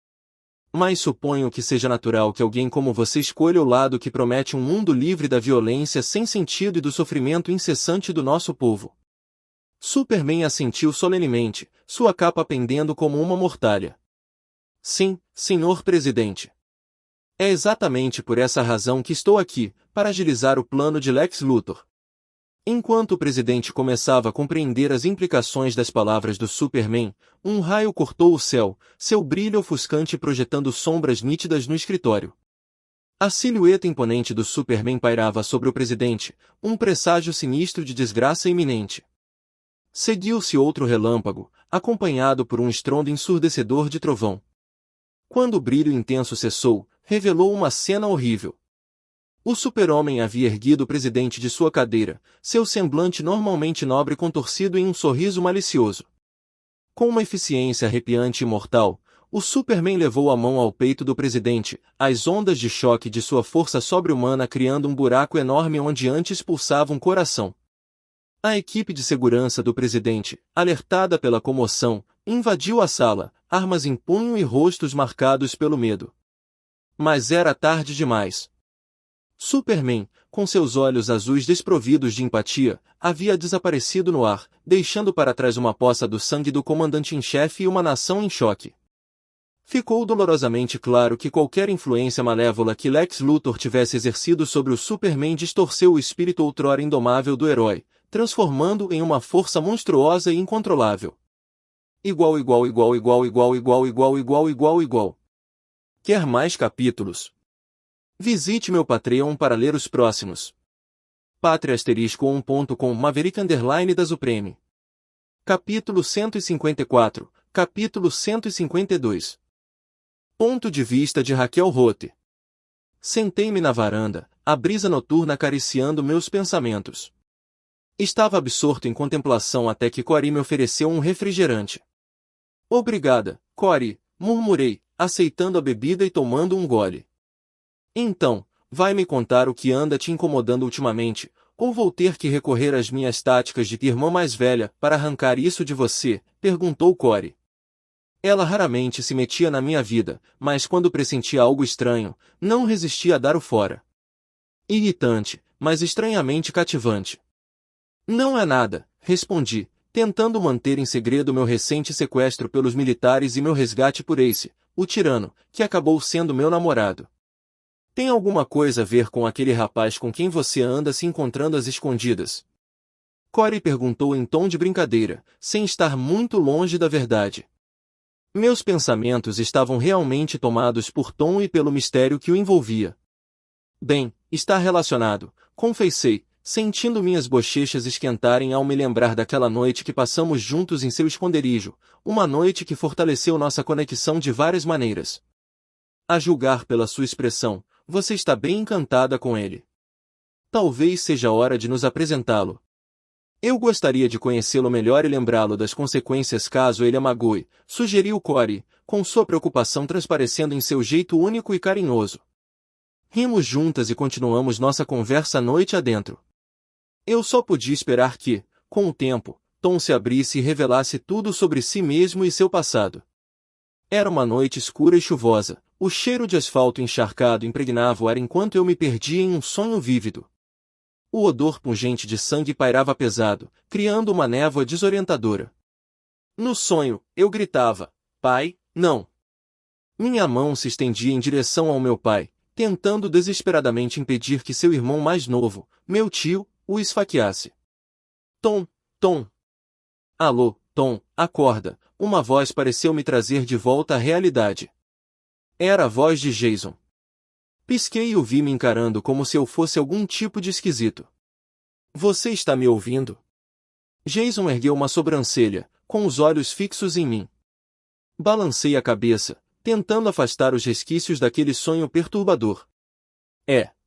Mas suponho que seja natural que alguém como você escolha o lado que promete um mundo livre da violência sem sentido e do sofrimento incessante do nosso povo. Superman assentiu solenemente, sua capa pendendo como uma mortalha. Sim, senhor presidente. É exatamente por essa razão que estou aqui, para agilizar o plano de Lex Luthor. Enquanto o presidente começava a compreender as implicações das palavras do Superman, um raio cortou o céu, seu brilho ofuscante projetando sombras nítidas no escritório. A silhueta imponente do Superman pairava sobre o presidente, um presságio sinistro de desgraça iminente. Seguiu-se outro relâmpago, acompanhado por um estrondo ensurdecedor de trovão. Quando o brilho intenso cessou, revelou uma cena horrível. O super-homem havia erguido o presidente de sua cadeira, seu semblante normalmente nobre contorcido em um sorriso malicioso. Com uma eficiência arrepiante e mortal, o Superman levou a mão ao peito do presidente, as ondas de choque de sua força sobre-humana criando um buraco enorme onde antes pulsava um coração. A equipe de segurança do presidente, alertada pela comoção, invadiu a sala, armas em punho e rostos marcados pelo medo. Mas era tarde demais. Superman, com seus olhos azuis desprovidos de empatia, havia desaparecido no ar, deixando para trás uma poça do sangue do comandante em chefe e uma nação em choque. Ficou dolorosamente claro que qualquer influência malévola que Lex Luthor tivesse exercido sobre o Superman distorceu o espírito outrora indomável do herói, transformando-o em uma força monstruosa e incontrolável. Igual. Quer mais capítulos? Visite meu Patreon para ler os próximos. Patreon.com Maverick_da Supreme. Capítulo 154, Capítulo 152. Ponto de vista de Raquel Roth. Sentei-me na varanda, a brisa noturna acariciando meus pensamentos. Estava absorto em contemplação até que Corey me ofereceu um refrigerante. Obrigada, Corey, murmurei, aceitando a bebida e tomando um gole. Então, vai me contar o que anda te incomodando ultimamente, ou vou ter que recorrer às minhas táticas de irmã mais velha para arrancar isso de você? Perguntou Corey. Ela raramente se metia na minha vida, mas quando pressentia algo estranho, não resistia a dar o fora. Irritante, mas estranhamente cativante. Não é nada, respondi, tentando manter em segredo meu recente sequestro pelos militares e meu resgate por Ace, o tirano, que acabou sendo meu namorado. Tem alguma coisa a ver com aquele rapaz com quem você anda se encontrando às escondidas? Corey perguntou em tom de brincadeira, sem estar muito longe da verdade. Meus pensamentos estavam realmente tomados por Tom e pelo mistério que o envolvia. Bem, está relacionado, confessei, sentindo minhas bochechas esquentarem ao me lembrar daquela noite que passamos juntos em seu esconderijo, uma noite que fortaleceu nossa conexão de várias maneiras. A julgar pela sua expressão, você está bem encantada com ele. Talvez seja hora de nos apresentá-lo. Eu gostaria de conhecê-lo melhor e lembrá-lo das consequências caso ele a magoe, sugeriu Corey, com sua preocupação transparecendo em seu jeito único e carinhoso. Rimos juntas e continuamos nossa conversa a noite adentro. Eu só podia esperar que, com o tempo, Tom se abrisse e revelasse tudo sobre si mesmo e seu passado. Era uma noite escura e chuvosa, o cheiro de asfalto encharcado impregnava o ar enquanto eu me perdia em um sonho vívido. O odor pungente de sangue pairava pesado, criando uma névoa desorientadora. No sonho, eu gritava, pai, não. Minha mão se estendia em direção ao meu pai, tentando desesperadamente impedir que seu irmão mais novo, meu tio, o esfaqueasse. Tom, Tom. Alô, Tom, acorda, uma voz pareceu me trazer de volta à realidade. Era a voz de Jason. Pisquei e o vi me encarando como se eu fosse algum tipo de esquisito. Você está me ouvindo? Jason ergueu uma sobrancelha, com os olhos fixos em mim. Balancei a cabeça, tentando afastar os resquícios daquele sonho perturbador.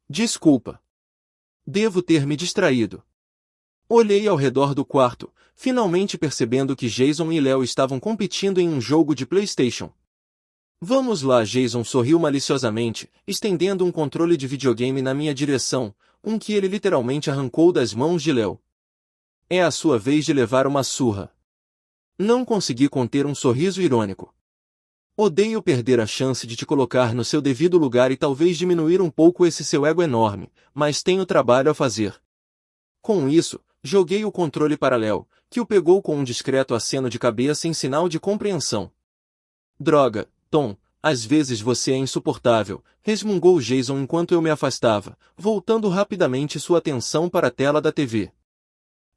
Desculpa. Devo ter me distraído. Olhei ao redor do quarto, finalmente percebendo que Jason e Léo estavam competindo em um jogo de PlayStation. Vamos lá, Jason sorriu maliciosamente, estendendo um controle de videogame na minha direção, um que ele literalmente arrancou das mãos de Léo. É a sua vez de levar uma surra. Não consegui conter um sorriso irônico. Odeio perder a chance de te colocar no seu devido lugar e talvez diminuir um pouco esse seu ego enorme, mas tenho trabalho a fazer. Com isso, joguei o controle para Léo, que o pegou com um discreto aceno de cabeça em sinal de compreensão. Droga, Tom, às vezes você é insuportável, resmungou Jason enquanto eu me afastava, voltando rapidamente sua atenção para a tela da TV.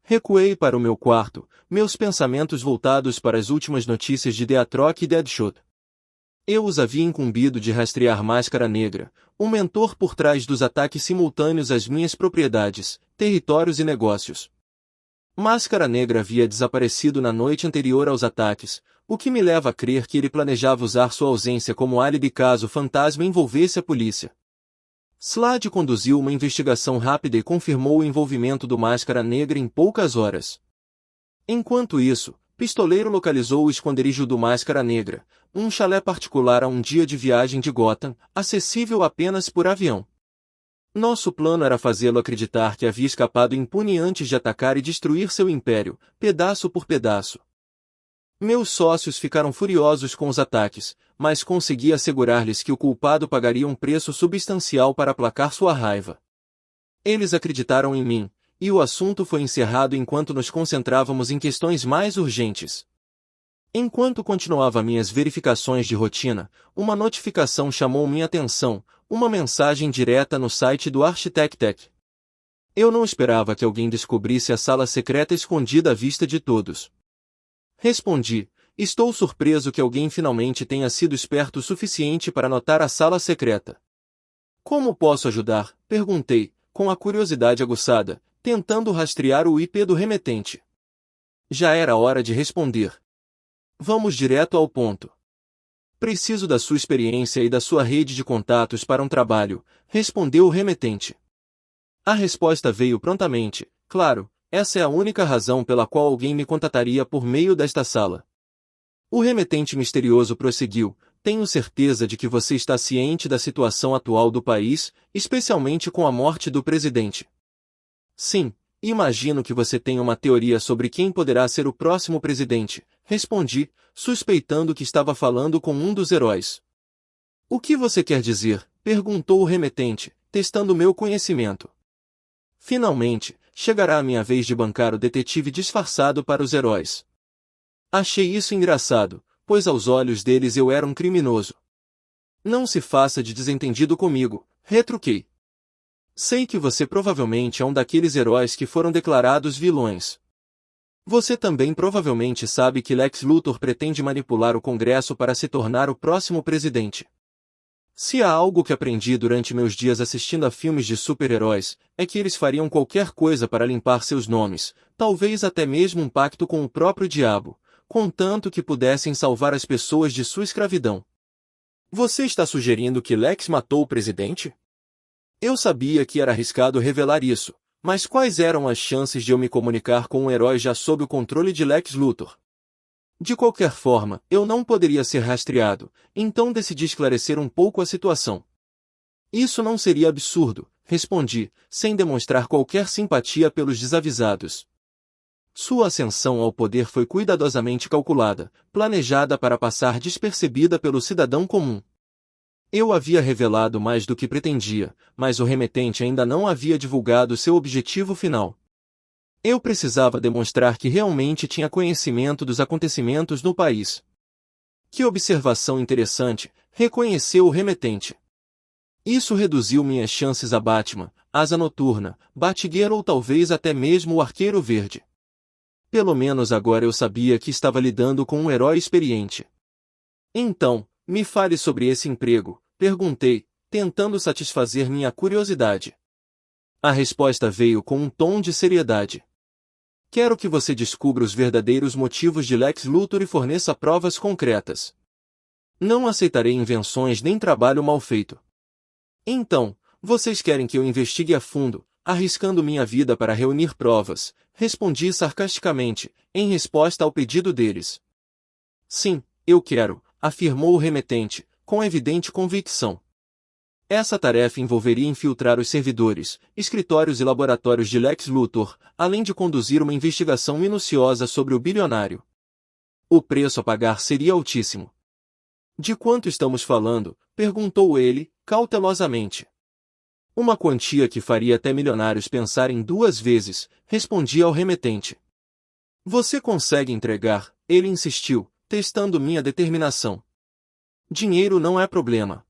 Recuei para o meu quarto, meus pensamentos voltados para as últimas notícias de Deatrock e Deadshot. Eu os havia incumbido de rastrear Máscara Negra, o mentor por trás dos ataques simultâneos às minhas propriedades, territórios e negócios. Máscara Negra havia desaparecido na noite anterior aos ataques, o que me leva a crer que ele planejava usar sua ausência como álibi caso o fantasma envolvesse a polícia. Slade conduziu uma investigação rápida e confirmou o envolvimento do Máscara Negra em poucas horas. Enquanto isso, Pistoleiro localizou o esconderijo do Máscara Negra, um chalé particular a um dia de viagem de Gotham, acessível apenas por avião. Nosso plano era fazê-lo acreditar que havia escapado impune antes de atacar e destruir seu império, pedaço por pedaço. Meus sócios ficaram furiosos com os ataques, mas consegui assegurar-lhes que o culpado pagaria um preço substancial para aplacar sua raiva. Eles acreditaram em mim, e o assunto foi encerrado enquanto nos concentrávamos em questões mais urgentes. Enquanto continuava minhas verificações de rotina, uma notificação chamou minha atenção, uma mensagem direta no site do Architectech. Eu não esperava que alguém descobrisse a sala secreta escondida à vista de todos. Respondi, estou surpreso que alguém finalmente tenha sido esperto o suficiente para notar a sala secreta. Como posso ajudar? Perguntei, com a curiosidade aguçada, tentando rastrear o IP do remetente. Já era hora de responder. Vamos direto ao ponto. Preciso da sua experiência e da sua rede de contatos para um trabalho, respondeu o remetente. A resposta veio prontamente. Claro, essa é a única razão pela qual alguém me contataria por meio desta sala. O remetente misterioso prosseguiu. Tenho certeza de que você está ciente da situação atual do país, especialmente com a morte do presidente. Sim, imagino que você tenha uma teoria sobre quem poderá ser o próximo presidente, respondi, suspeitando que estava falando com um dos heróis. O que você quer dizer? Perguntou o remetente, testando meu conhecimento. Finalmente, chegará a minha vez de bancar o detetive disfarçado para os heróis. Achei isso engraçado, pois aos olhos deles eu era um criminoso. Não se faça de desentendido comigo, retruquei. Sei que você provavelmente é um daqueles heróis que foram declarados vilões. Você também provavelmente sabe que Lex Luthor pretende manipular o Congresso para se tornar o próximo presidente. Se há algo que aprendi durante meus dias assistindo a filmes de super-heróis, é que eles fariam qualquer coisa para limpar seus nomes, talvez até mesmo um pacto com o próprio diabo, contanto que pudessem salvar as pessoas de sua escravidão. Você está sugerindo que Lex matou o presidente? Eu sabia que era arriscado revelar isso, mas quais eram as chances de eu me comunicar com um herói já sob o controle de Lex Luthor? De qualquer forma, eu não poderia ser rastreado, então decidi esclarecer um pouco a situação. Isso não seria absurdo, respondi, sem demonstrar qualquer simpatia pelos desavisados. Sua ascensão ao poder foi cuidadosamente calculada, planejada para passar despercebida pelo cidadão comum. Eu havia revelado mais do que pretendia, mas o remetente ainda não havia divulgado seu objetivo final. Eu precisava demonstrar que realmente tinha conhecimento dos acontecimentos no país. Que observação interessante, reconheceu o remetente. Isso reduziu minhas chances a Batman, Asa Noturna, Batgirl ou talvez até mesmo o Arqueiro Verde. Pelo menos agora eu sabia que estava lidando com um herói experiente. Então, me fale sobre esse emprego, perguntei, tentando satisfazer minha curiosidade. A resposta veio com um tom de seriedade. Quero que você descubra os verdadeiros motivos de Lex Luthor e forneça provas concretas. Não aceitarei invenções nem trabalho mal feito. Então, vocês querem que eu investigue a fundo, arriscando minha vida para reunir provas, respondi sarcasticamente, em resposta ao pedido deles. Sim, eu quero, afirmou o remetente, com evidente convicção. Essa tarefa envolveria infiltrar os servidores, escritórios e laboratórios de Lex Luthor, além de conduzir uma investigação minuciosa sobre o bilionário. O preço a pagar seria altíssimo. De quanto estamos falando? Perguntou ele, cautelosamente. Uma quantia que faria até milionários pensarem duas vezes, respondi ao remetente. Você consegue entregar? Ele insistiu, testando minha determinação. Dinheiro não é problema.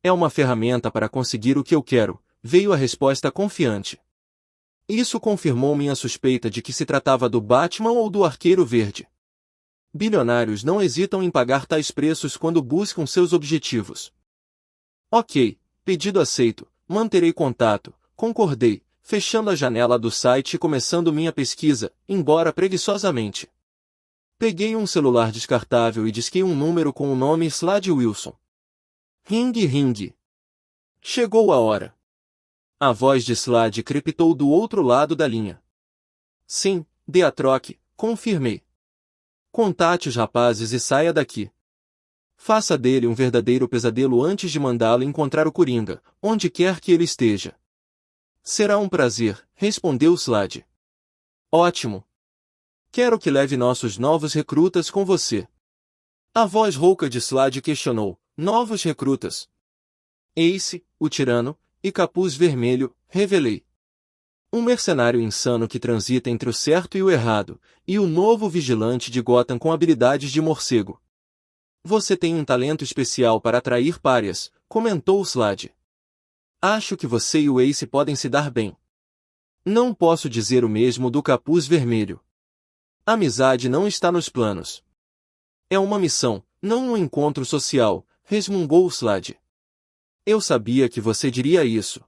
É uma ferramenta para conseguir o que eu quero, veio a resposta confiante. Isso confirmou minha suspeita de que se tratava do Batman ou do Arqueiro Verde. Bilionários não hesitam em pagar tais preços quando buscam seus objetivos. Ok, pedido aceito, manterei contato, concordei, fechando a janela do site e começando minha pesquisa, embora preguiçosamente. Peguei um celular descartável e disquei um número com o nome Slade Wilson. Ring ring. Chegou a hora. A voz de Slade crepitou do outro lado da linha. Sim, dê a troque, confirmei. Contate os rapazes e saia daqui. Faça dele um verdadeiro pesadelo antes de mandá-lo encontrar o Coringa, onde quer que ele esteja. Será um prazer, respondeu Slade. Ótimo. Quero que leve nossos novos recrutas com você. A voz rouca de Slade questionou. Novos recrutas. Ace, o tirano, e Capuz Vermelho, revelei. Um mercenário insano que transita entre o certo e o errado, e o novo vigilante de Gotham com habilidades de morcego. Você tem um talento especial para atrair párias, comentou Slade. Acho que você e o Ace podem se dar bem. Não posso dizer o mesmo do Capuz Vermelho. Amizade não está nos planos. É uma missão, não um encontro social, resmungou Slade. Eu sabia que você diria isso.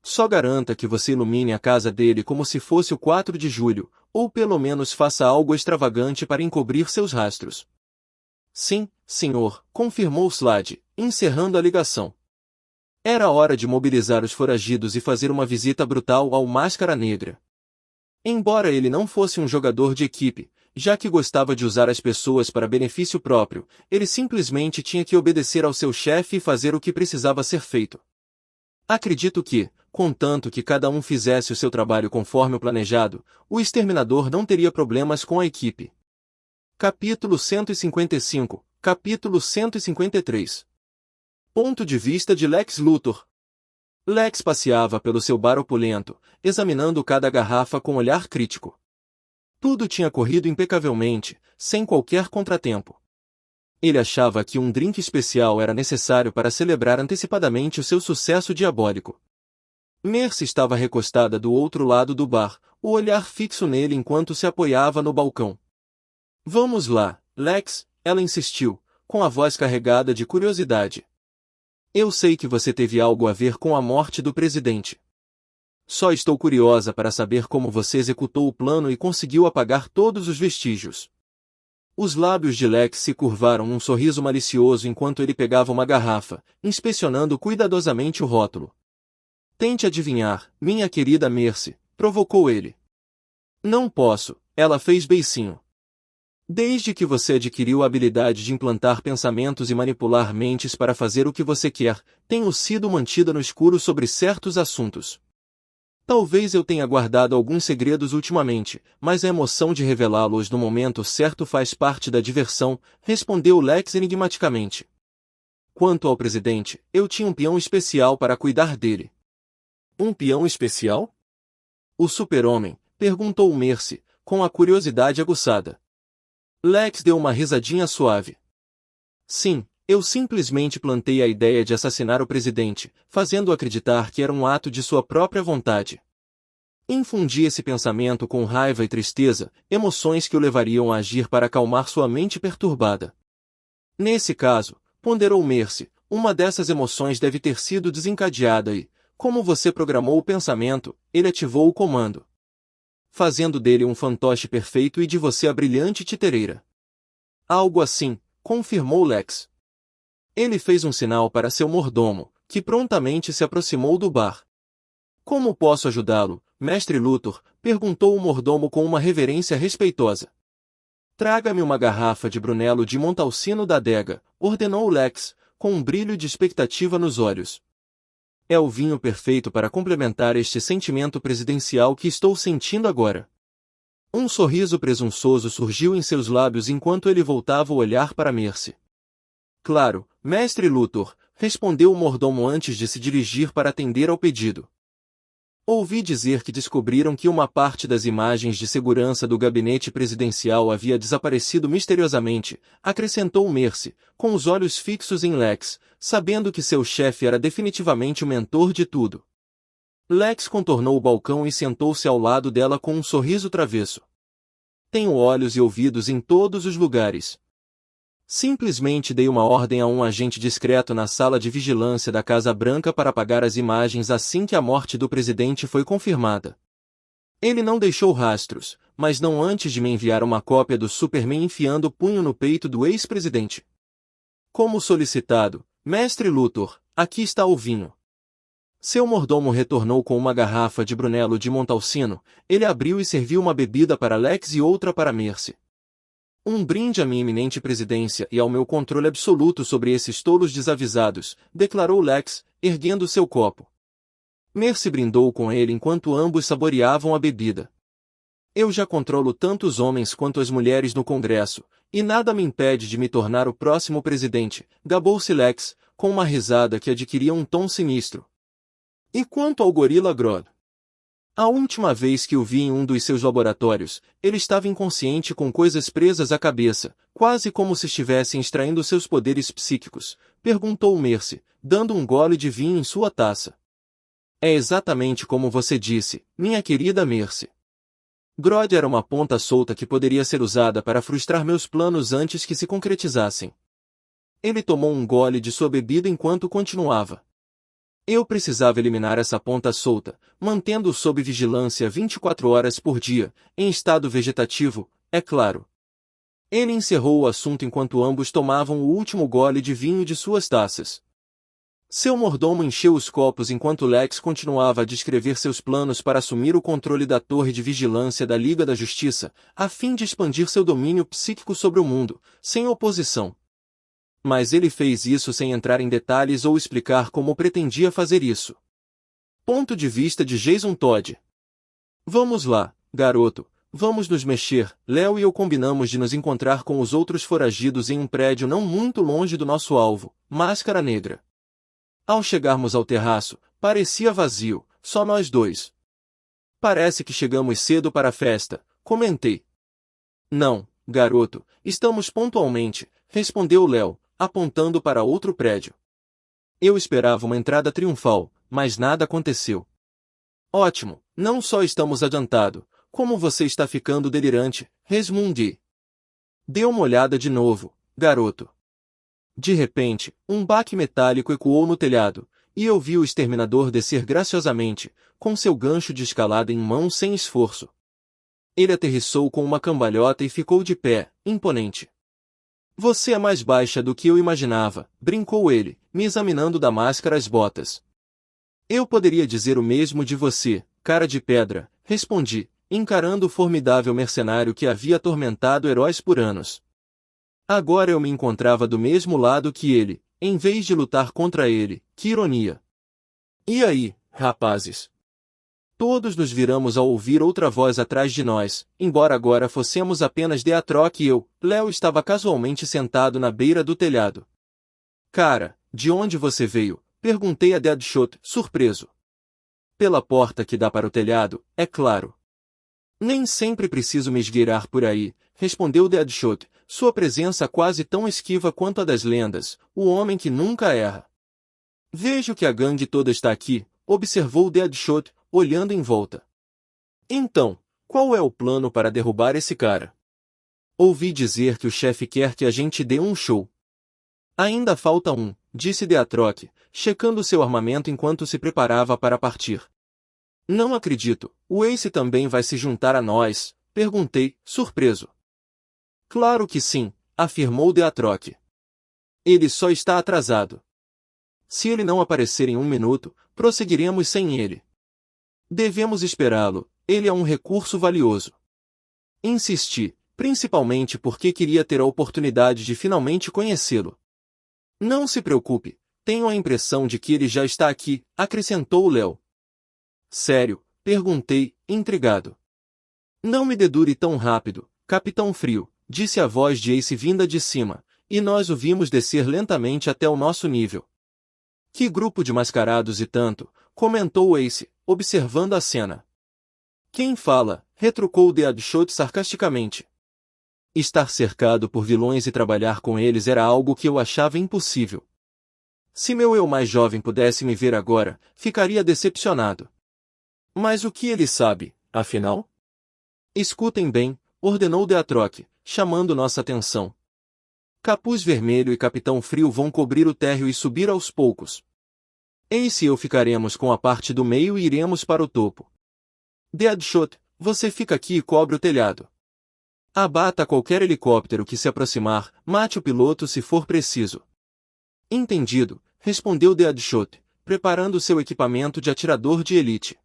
Só garanta que você ilumine a casa dele como se fosse o 4 de julho, ou pelo menos faça algo extravagante para encobrir seus rastros. Sim, senhor, confirmou Slade, encerrando a ligação. Era hora de mobilizar os foragidos e fazer uma visita brutal ao Máscara Negra. Embora ele não fosse um jogador de equipe, já que gostava de usar as pessoas para benefício próprio, ele simplesmente tinha que obedecer ao seu chefe e fazer o que precisava ser feito. Acredito que, contanto que cada um fizesse o seu trabalho conforme o planejado, o exterminador não teria problemas com a equipe. Capítulo 155, capítulo 153. Ponto de vista de Lex Luthor. Lex passeava pelo seu bar opulento, examinando cada garrafa com olhar crítico. Tudo tinha corrido impecavelmente, sem qualquer contratempo. Ele achava que um drink especial era necessário para celebrar antecipadamente o seu sucesso diabólico. Mercy estava recostada do outro lado do bar, o olhar fixo nele enquanto se apoiava no balcão. Vamos lá, Lex, ela insistiu, com a voz carregada de curiosidade. Eu sei que você teve algo a ver com a morte do presidente. Só estou curiosa para saber como você executou o plano e conseguiu apagar todos os vestígios. Os lábios de Lex se curvaram num sorriso malicioso enquanto ele pegava uma garrafa, inspecionando cuidadosamente o rótulo. Tente adivinhar, minha querida Mercy, provocou ele. Não posso, ela fez beicinho. Desde que você adquiriu a habilidade de implantar pensamentos e manipular mentes para fazer o que você quer, tenho sido mantida no escuro sobre certos assuntos. Talvez eu tenha guardado alguns segredos ultimamente, mas a emoção de revelá-los no momento certo faz parte da diversão, respondeu Lex enigmaticamente. Quanto ao presidente, eu tinha um peão especial para cuidar dele. Um peão especial? O super-homem, perguntou Mercy, com a curiosidade aguçada. Lex deu uma risadinha suave. Sim, eu simplesmente plantei a ideia de assassinar o presidente, fazendo-o acreditar que era um ato de sua própria vontade. Infundi esse pensamento com raiva e tristeza, emoções que o levariam a agir para acalmar sua mente perturbada. Nesse caso, ponderou Mercy, uma dessas emoções deve ter sido desencadeada e, como você programou o pensamento, ele ativou o comando, fazendo dele um fantoche perfeito e de você a brilhante titereira. Algo assim, confirmou Lex. Ele fez um sinal para seu mordomo, que prontamente se aproximou do bar. Como posso ajudá-lo, mestre Luthor? Perguntou o mordomo com uma reverência respeitosa. Traga-me uma garrafa de Brunello de Montalcino da adega, ordenou Lex, com um brilho de expectativa nos olhos. É o vinho perfeito para complementar este sentimento presidencial que estou sentindo agora. Um sorriso presunçoso surgiu em seus lábios enquanto ele voltava o olhar para Mercy. Claro, mestre Luthor, respondeu o mordomo antes de se dirigir para atender ao pedido. Ouvi dizer que descobriram que uma parte das imagens de segurança do gabinete presidencial havia desaparecido misteriosamente, acrescentou Mercy, com os olhos fixos em Lex, sabendo que seu chefe era definitivamente o mentor de tudo. Lex contornou o balcão e sentou-se ao lado dela com um sorriso travesso. Tenho olhos e ouvidos em todos os lugares. Simplesmente dei uma ordem a um agente discreto na sala de vigilância da Casa Branca para apagar as imagens assim que a morte do presidente foi confirmada. Ele não deixou rastros, mas não antes de me enviar uma cópia do Superman enfiando o punho no peito do ex-presidente. Como solicitado, mestre Luthor, aqui está o vinho. Seu mordomo retornou com uma garrafa de Brunello de Montalcino, ele abriu e serviu uma bebida para Lex e outra para Mercy. Um brinde à minha iminente presidência e ao meu controle absoluto sobre esses tolos desavisados, declarou Lex, erguendo seu copo. Mercy brindou com ele enquanto ambos saboreavam a bebida. Eu já controlo tanto os homens quanto as mulheres no Congresso, e nada me impede de me tornar o próximo presidente, gabou-se Lex, com uma risada que adquiria um tom sinistro. E quanto ao gorila Grodd? A última vez que o vi em um dos seus laboratórios, ele estava inconsciente com coisas presas à cabeça, quase como se estivessem extraindo seus poderes psíquicos, perguntou Mercy, dando um gole de vinho em sua taça. É exatamente como você disse, minha querida Mercy. Grodd era uma ponta solta que poderia ser usada para frustrar meus planos antes que se concretizassem. Ele tomou um gole de sua bebida enquanto continuava. Eu precisava eliminar essa ponta solta, mantendo-o sob vigilância 24 horas por dia, em estado vegetativo, é claro. Ele encerrou o assunto enquanto ambos tomavam o último gole de vinho de suas taças. Seu mordomo encheu os copos enquanto Lex continuava a descrever seus planos para assumir o controle da torre de vigilância da Liga da Justiça, a fim de expandir seu domínio psíquico sobre o mundo, sem oposição. Mas ele fez isso sem entrar em detalhes ou explicar como pretendia fazer isso. Ponto de vista de Jason Todd. Vamos lá, garoto, vamos nos mexer. Léo e eu combinamos de nos encontrar com os outros foragidos em um prédio não muito longe do nosso alvo, Máscara Negra. Ao chegarmos ao terraço, parecia vazio, só nós dois. Parece que chegamos cedo para a festa, comentei. Não, garoto, estamos pontualmente, respondeu Léo, apontando para outro prédio. Eu esperava uma entrada triunfal, mas nada aconteceu. Ótimo, não só estamos adiantado, como você está ficando delirante, resmundi. Dê uma olhada de novo, garoto. De repente, um baque metálico ecoou no telhado, e eu vi o exterminador descer graciosamente, com seu gancho de escalada em mão sem esforço. Ele aterrissou com uma cambalhota e ficou de pé, imponente. Você é mais baixa do que eu imaginava, brincou ele, me examinando da máscara às botas. Eu poderia dizer o mesmo de você, cara de pedra, respondi, encarando o formidável mercenário que havia atormentado heróis por anos. Agora eu me encontrava do mesmo lado que ele, em vez de lutar contra ele, que ironia. E aí, rapazes? Todos nos viramos ao ouvir outra voz atrás de nós, embora agora fossemos apenas Deatroc e eu. Léo estava casualmente sentado na beira do telhado. Cara, de onde você veio? Perguntei a Deadshot, surpreso. Pela porta que dá para o telhado, é claro. Nem sempre preciso me esgueirar por aí, respondeu Deadshot, sua presença quase tão esquiva quanto a das lendas, o homem que nunca erra. Vejo que a gangue toda está aqui, observou Deadshot, olhando em volta. Então, qual é o plano para derrubar esse cara? Ouvi dizer que o chefe quer que a gente dê um show. Ainda falta um, disse Deatroc, checando seu armamento enquanto se preparava para partir. Não acredito, o Ace também vai se juntar a nós? Perguntei, surpreso. Claro que sim, afirmou Deatroc. Ele só está atrasado. Se ele não aparecer em 1 minuto, prosseguiremos sem ele. Devemos esperá-lo, ele é um recurso valioso. Insisti, principalmente porque queria ter a oportunidade de finalmente conhecê-lo. Não se preocupe, tenho a impressão de que ele já está aqui, acrescentou Léo. Sério? Perguntei, intrigado. Não me dedure tão rápido, Capitão Frio, disse a voz de Ace vinda de cima, e nós o vimos descer lentamente até o nosso nível. Que grupo de mascarados e tanto, comentou Ace, observando a cena. Quem fala, retrucou Deadshot sarcasticamente. Estar cercado por vilões e trabalhar com eles era algo que eu achava impossível. Se meu eu mais jovem pudesse me ver agora, ficaria decepcionado. Mas o que ele sabe, afinal? Escutem bem, ordenou Deatroc, chamando nossa atenção. Capuz Vermelho e Capitão Frio vão cobrir o térreo e subir aos poucos. Ace e eu ficaremos com a parte do meio e iremos para o topo. Deadshot, você fica aqui e cobre o telhado. Abata qualquer helicóptero que se aproximar, mate o piloto se for preciso. Entendido, respondeu Deadshot, preparando seu equipamento de atirador de elite.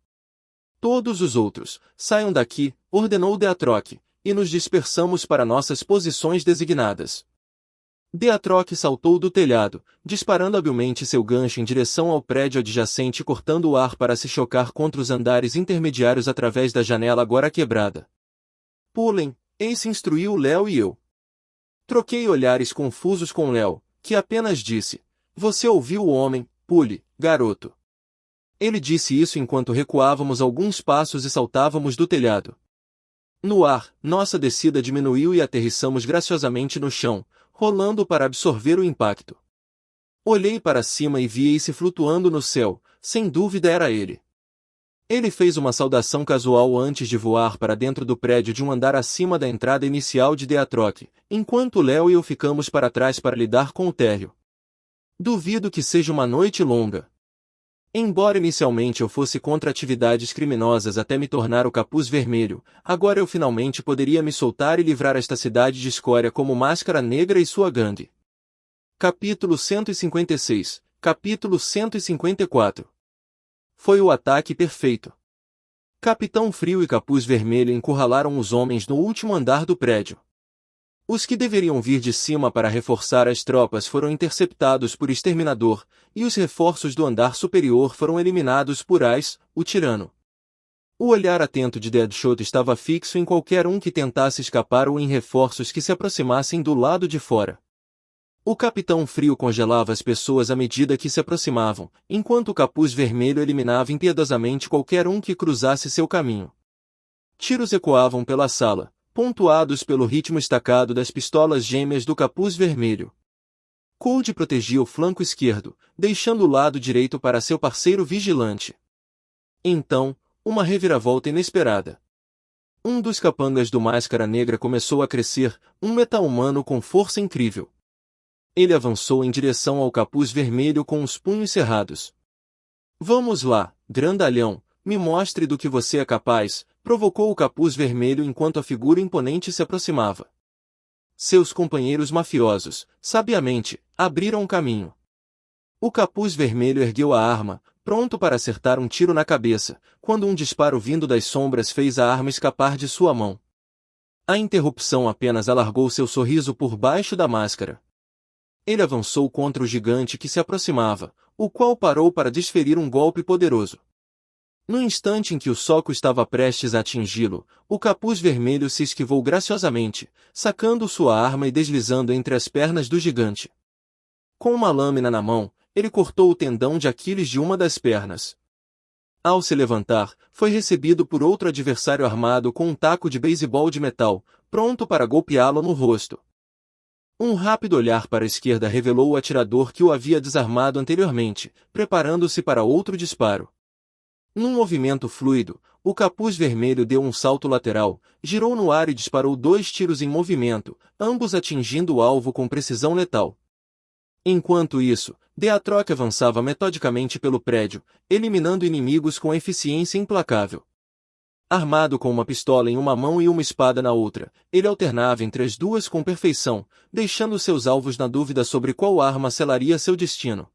Todos os outros, saiam daqui, ordenou Deatroc, e nos dispersamos para nossas posições designadas. Deatroc saltou do telhado, disparando habilmente seu gancho em direção ao prédio adjacente, cortando o ar para se chocar contra os andares intermediários através da janela agora quebrada. Pulem, Ace instruiu Léo e eu. Troquei olhares confusos com Léo, que apenas disse, você ouviu o homem, pule, garoto. Ele disse isso enquanto recuávamos alguns passos e saltávamos do telhado. No ar, nossa descida diminuiu e aterrissamos graciosamente no chão, rolando para absorver o impacto. Olhei para cima e vi Ace flutuando no céu, sem dúvida era ele. Ele fez uma saudação casual antes de voar para dentro do prédio de um andar acima da entrada inicial de Deatroc, enquanto Léo e eu ficamos para trás para lidar com o térreo. Duvido que seja uma noite longa. Embora inicialmente eu fosse contra atividades criminosas até me tornar o Capuz Vermelho, agora eu finalmente poderia me soltar e livrar esta cidade de escória como Máscara Negra e sua gangue. Capítulo 156. Capítulo 154. Foi o ataque perfeito. Capitão Frio e Capuz Vermelho encurralaram os homens no último andar do prédio. Os que deveriam vir de cima para reforçar as tropas foram interceptados por Exterminador, e os reforços do andar superior foram eliminados por Ice, o tirano. O olhar atento de Deadshot estava fixo em qualquer um que tentasse escapar ou em reforços que se aproximassem do lado de fora. O Capitão Frio congelava as pessoas à medida que se aproximavam, enquanto o Capuz Vermelho eliminava impiedosamente qualquer um que cruzasse seu caminho. Tiros ecoavam pela sala, pontuados pelo ritmo estacado das pistolas gêmeas do Capuz Vermelho. Cold protegia o flanco esquerdo, deixando o lado direito para seu parceiro vigilante. Então, uma reviravolta inesperada. Um dos capangas do Máscara Negra começou a crescer, um meta-humano com força incrível. Ele avançou em direção ao Capuz Vermelho com os punhos cerrados. "Vamos lá, grandalhão, me mostre do que você é capaz", provocou o Capuz Vermelho enquanto a figura imponente se aproximava. Seus companheiros mafiosos, sabiamente, abriram um caminho. O Capuz Vermelho ergueu a arma, pronto para acertar um tiro na cabeça, quando um disparo vindo das sombras fez a arma escapar de sua mão. A interrupção apenas alargou seu sorriso por baixo da máscara. Ele avançou contra o gigante que se aproximava, o qual parou para desferir um golpe poderoso. No instante em que o soco estava prestes a atingi-lo, o Capuz Vermelho se esquivou graciosamente, sacando sua arma e deslizando entre as pernas do gigante. Com uma lâmina na mão, ele cortou o tendão de Aquiles de uma das pernas. Ao se levantar, foi recebido por outro adversário armado com um taco de beisebol de metal, pronto para golpeá-lo no rosto. Um rápido olhar para a esquerda revelou o atirador que o havia desarmado anteriormente, preparando-se para outro disparo. Num movimento fluido, o Capuz Vermelho deu um salto lateral, girou no ar e disparou 2 tiros em movimento, ambos atingindo o alvo com precisão letal. Enquanto isso, Deatroc avançava metodicamente pelo prédio, eliminando inimigos com eficiência implacável. Armado com uma pistola em uma mão e uma espada na outra, ele alternava entre as duas com perfeição, deixando seus alvos na dúvida sobre qual arma selaria seu destino.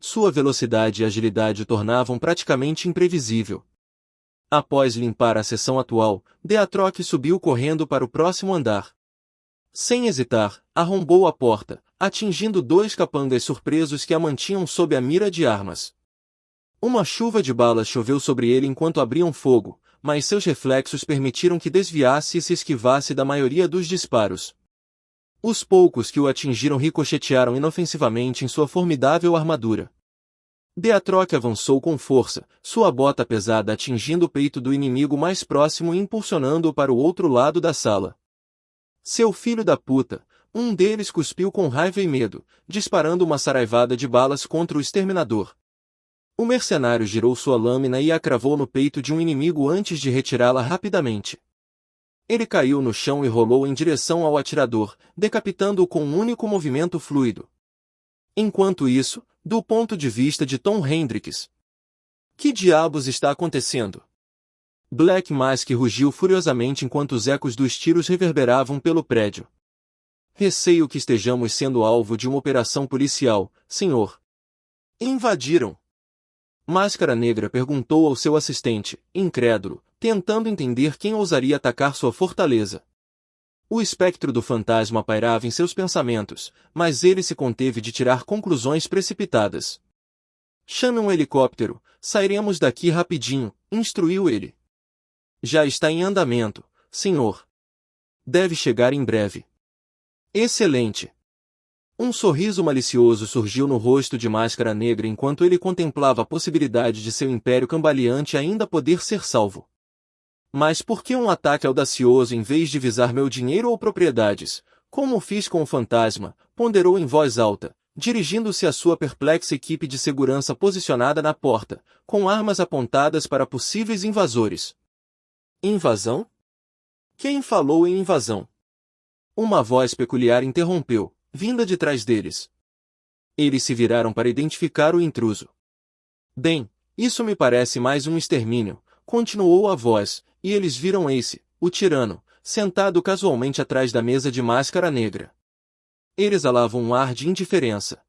Sua velocidade e agilidade o tornavam praticamente imprevisível. Após limpar a seção atual, Deatroc subiu correndo para o próximo andar. Sem hesitar, arrombou a porta, atingindo 2 capangas surpresos que a mantinham sob a mira de armas. Uma chuva de balas choveu sobre ele enquanto abriam fogo, mas seus reflexos permitiram que desviasse e se esquivasse da maioria dos disparos. Os poucos que o atingiram ricochetearam inofensivamente em sua formidável armadura. Deatroc avançou com força, sua bota pesada atingindo o peito do inimigo mais próximo e impulsionando-o para o outro lado da sala. "Seu filho da puta!" Um deles cuspiu com raiva e medo, disparando uma saraivada de balas contra o exterminador. O mercenário girou sua lâmina e a cravou no peito de um inimigo antes de retirá-la rapidamente. Ele caiu no chão e rolou em direção ao atirador, decapitando-o com um único movimento fluido. Enquanto isso, do ponto de vista de Tom Hendricks. "Que diabos está acontecendo?" Black Mask rugiu furiosamente enquanto os ecos dos tiros reverberavam pelo prédio. "Receio que estejamos sendo alvo de uma operação policial, senhor." "Invadiram?" Máscara Negra perguntou ao seu assistente, incrédulo, tentando entender quem ousaria atacar sua fortaleza. O espectro do fantasma pairava em seus pensamentos, mas ele se conteve de tirar conclusões precipitadas. "Chame um helicóptero, sairemos daqui rapidinho", instruiu ele. "Já está em andamento, senhor. Deve chegar em breve." "Excelente." Um sorriso malicioso surgiu no rosto de Máscara Negra enquanto ele contemplava a possibilidade de seu império cambaleante ainda poder ser salvo. "Mas por que um ataque audacioso em vez de visar meu dinheiro ou propriedades, como fiz com o fantasma?", ponderou em voz alta, dirigindo-se à sua perplexa equipe de segurança posicionada na porta, com armas apontadas para possíveis invasores. "Invasão? Quem falou em invasão?" Uma voz peculiar interrompeu, vinda de trás deles. Eles se viraram para identificar o intruso. Bem, isso me parece mais um extermínio, continuou a voz, e eles viram Ace, o tirano, sentado casualmente atrás da mesa de Máscara Negra. Ele exalava um ar de indiferença.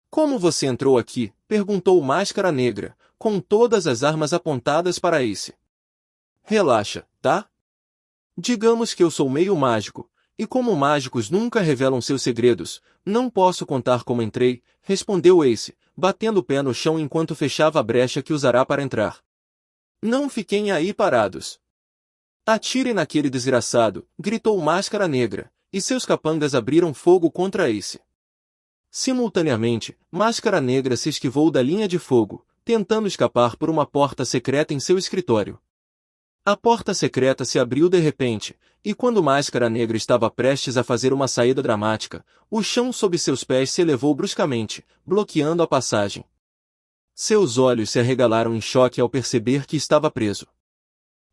Como você entrou aqui? Perguntou Máscara Negra, com todas as armas apontadas para Ace. Relaxa, tá? Digamos que eu sou meio mágico, e como mágicos nunca revelam seus segredos, não posso contar como entrei, respondeu Ace, batendo o pé no chão enquanto fechava a brecha que usará para entrar. Não fiquem aí parados. Atirem naquele desgraçado, gritou Máscara Negra, e seus capangas abriram fogo contra Ace. Simultaneamente, Máscara Negra se esquivou da linha de fogo, tentando escapar por uma porta secreta em seu escritório. A porta secreta se abriu de repente, e quando Máscara Negra estava prestes a fazer uma saída dramática, o chão sob seus pés se elevou bruscamente, bloqueando a passagem. Seus olhos se arregalaram em choque ao perceber que estava preso.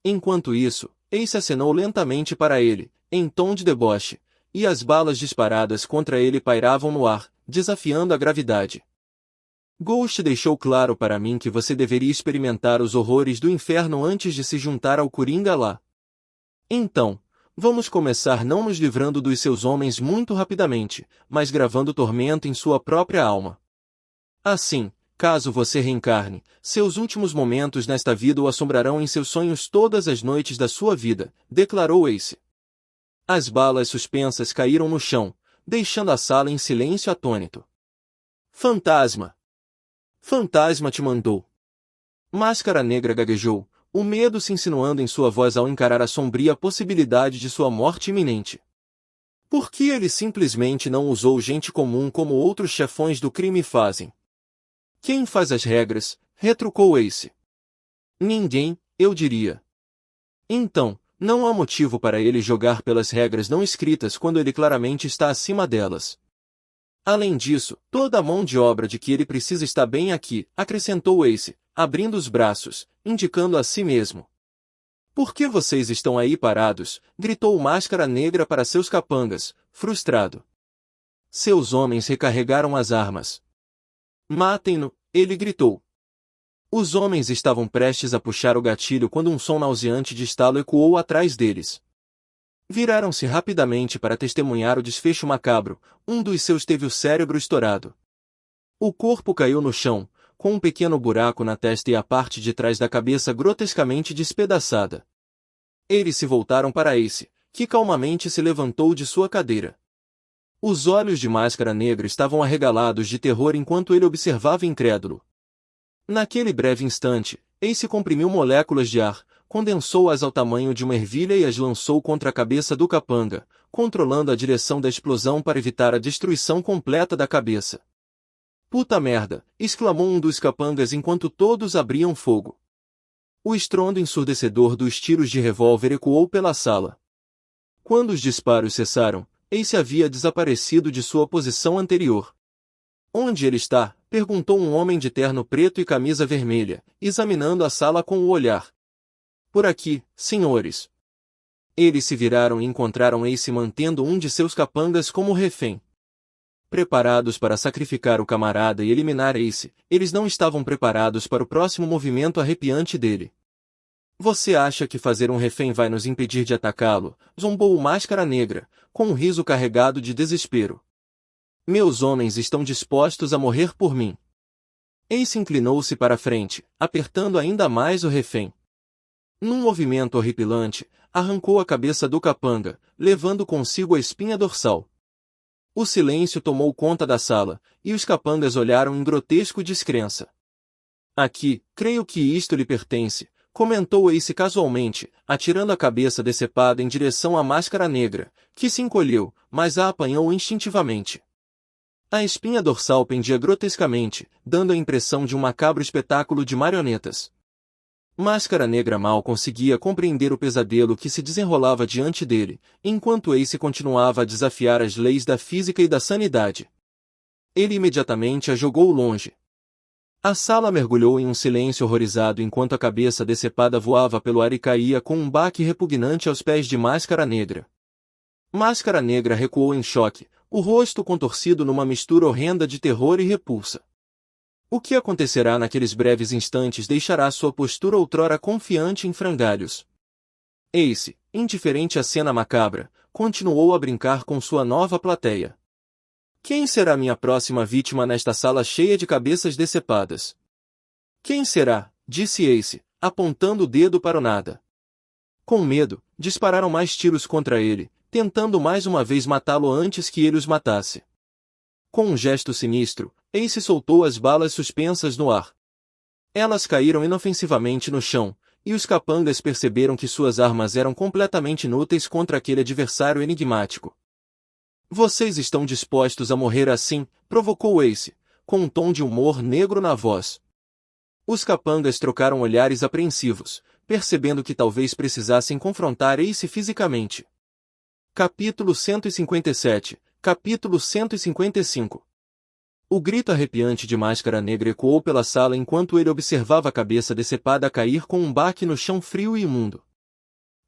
Enquanto isso, Ace acenou lentamente para ele, em tom de deboche, e as balas disparadas contra ele pairavam no ar, desafiando a gravidade. Ghost deixou claro para mim que você deveria experimentar os horrores do inferno antes de se juntar ao Coringa lá. Então, vamos começar não nos livrando dos seus homens muito rapidamente, mas gravando tormento em sua própria alma. Assim, caso você reencarne, seus últimos momentos nesta vida o assombrarão em seus sonhos todas as noites da sua vida, declarou Ace. As balas suspensas caíram no chão, deixando a sala em silêncio atônito. Fantasma! Fantasma te mandou. Máscara Negra gaguejou, o medo se insinuando em sua voz ao encarar a sombria possibilidade de sua morte iminente. Por que ele simplesmente não usou gente comum como outros chefões do crime fazem? Quem faz as regras? Retrucou Ace. Ninguém, eu diria. Então, não há motivo para ele jogar pelas regras não escritas quando ele claramente está acima delas. Além disso, toda a mão de obra de que ele precisa está bem aqui, acrescentou Ace, abrindo os braços, indicando a si mesmo. Por que vocês estão aí parados? Gritou Máscara Negra para seus capangas, frustrado. Seus homens recarregaram as armas. Matem-no, ele gritou. Os homens estavam prestes a puxar o gatilho quando um som nauseante de estalo ecoou atrás deles. Viraram-se rapidamente para testemunhar o desfecho macabro, um dos seus teve o cérebro estourado. O corpo caiu no chão, com um pequeno buraco na testa e a parte de trás da cabeça grotescamente despedaçada. Eles se voltaram para Ace, que calmamente se levantou de sua cadeira. Os olhos de Máscara Negra estavam arregalados de terror enquanto ele observava incrédulo. Naquele breve instante, Ace comprimiu moléculas de ar, condensou-as ao tamanho de uma ervilha e as lançou contra a cabeça do capanga, controlando a direção da explosão para evitar a destruição completa da cabeça. Puta merda! Exclamou um dos capangas enquanto todos abriam fogo. O estrondo ensurdecedor dos tiros de revólver ecoou pela sala. Quando os disparos cessaram, Ace havia desaparecido de sua posição anterior. Onde ele está? Perguntou um homem de terno preto e camisa vermelha, examinando a sala com o olhar. Por aqui, senhores. Eles se viraram e encontraram Ace mantendo um de seus capangas como refém. Preparados para sacrificar o camarada e eliminar Ace, eles não estavam preparados para o próximo movimento arrepiante dele. Você acha que fazer um refém vai nos impedir de atacá-lo? Zombou o Máscara Negra, com um riso carregado de desespero. Meus homens estão dispostos a morrer por mim. Ace inclinou-se para a frente, apertando ainda mais o refém. Num movimento horripilante, arrancou a cabeça do capanga, levando consigo a espinha dorsal. O silêncio tomou conta da sala, e os capangas olharam em grotesco descrença. Aqui, creio que isto lhe pertence, comentou Ace casualmente, atirando a cabeça decepada em direção à Máscara Negra, que se encolheu, mas a apanhou instintivamente. A espinha dorsal pendia grotescamente, dando a impressão de um macabro espetáculo de marionetas. Máscara Negra mal conseguia compreender o pesadelo que se desenrolava diante dele, enquanto Ace continuava a desafiar as leis da física e da sanidade. Ele imediatamente a jogou longe. A sala mergulhou em um silêncio horrorizado enquanto a cabeça decepada voava pelo ar e caía com um baque repugnante aos pés de Máscara Negra. Máscara Negra recuou em choque, o rosto contorcido numa mistura horrenda de terror e repulsa. O que acontecerá naqueles breves instantes deixará sua postura outrora confiante em frangalhos. Ace, indiferente à cena macabra, continuou a brincar com sua nova plateia. Quem será minha próxima vítima nesta sala cheia de cabeças decepadas? Quem será? Disse Ace, apontando o dedo para o nada. Com medo, dispararam mais tiros contra ele, tentando mais uma vez matá-lo antes que ele os matasse. Com um gesto sinistro, Ace soltou as balas suspensas no ar. Elas caíram inofensivamente no chão, e os capangas perceberam que suas armas eram completamente inúteis contra aquele adversário enigmático. Vocês estão dispostos a morrer assim? Provocou Ace, com um tom de humor negro na voz. Os capangas trocaram olhares apreensivos, percebendo que talvez precisassem confrontar Ace fisicamente. Capítulo 157, Capítulo 155. O grito arrepiante de Máscara Negra ecoou pela sala enquanto ele observava a cabeça decepada cair com um baque no chão frio e imundo.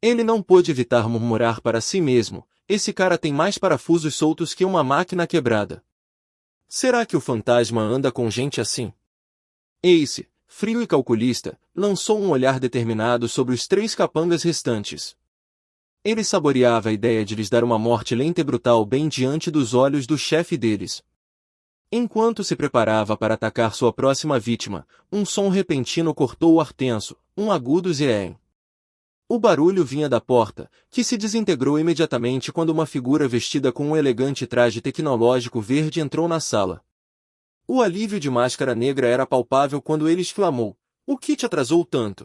Ele não pôde evitar murmurar para si mesmo: esse cara tem mais parafusos soltos que uma máquina quebrada. Será que o fantasma anda com gente assim? Ace, frio e calculista, lançou um olhar determinado sobre os 3 capangas restantes. Ele saboreava a ideia de lhes dar uma morte lenta e brutal bem diante dos olhos do chefe deles. Enquanto se preparava para atacar sua próxima vítima, um som repentino cortou o ar tenso, um agudo zéem. O barulho vinha da porta, que se desintegrou imediatamente quando uma figura vestida com um elegante traje tecnológico verde entrou na sala. O alívio de Máscara Negra era palpável quando ele exclamou: "O que te atrasou tanto?"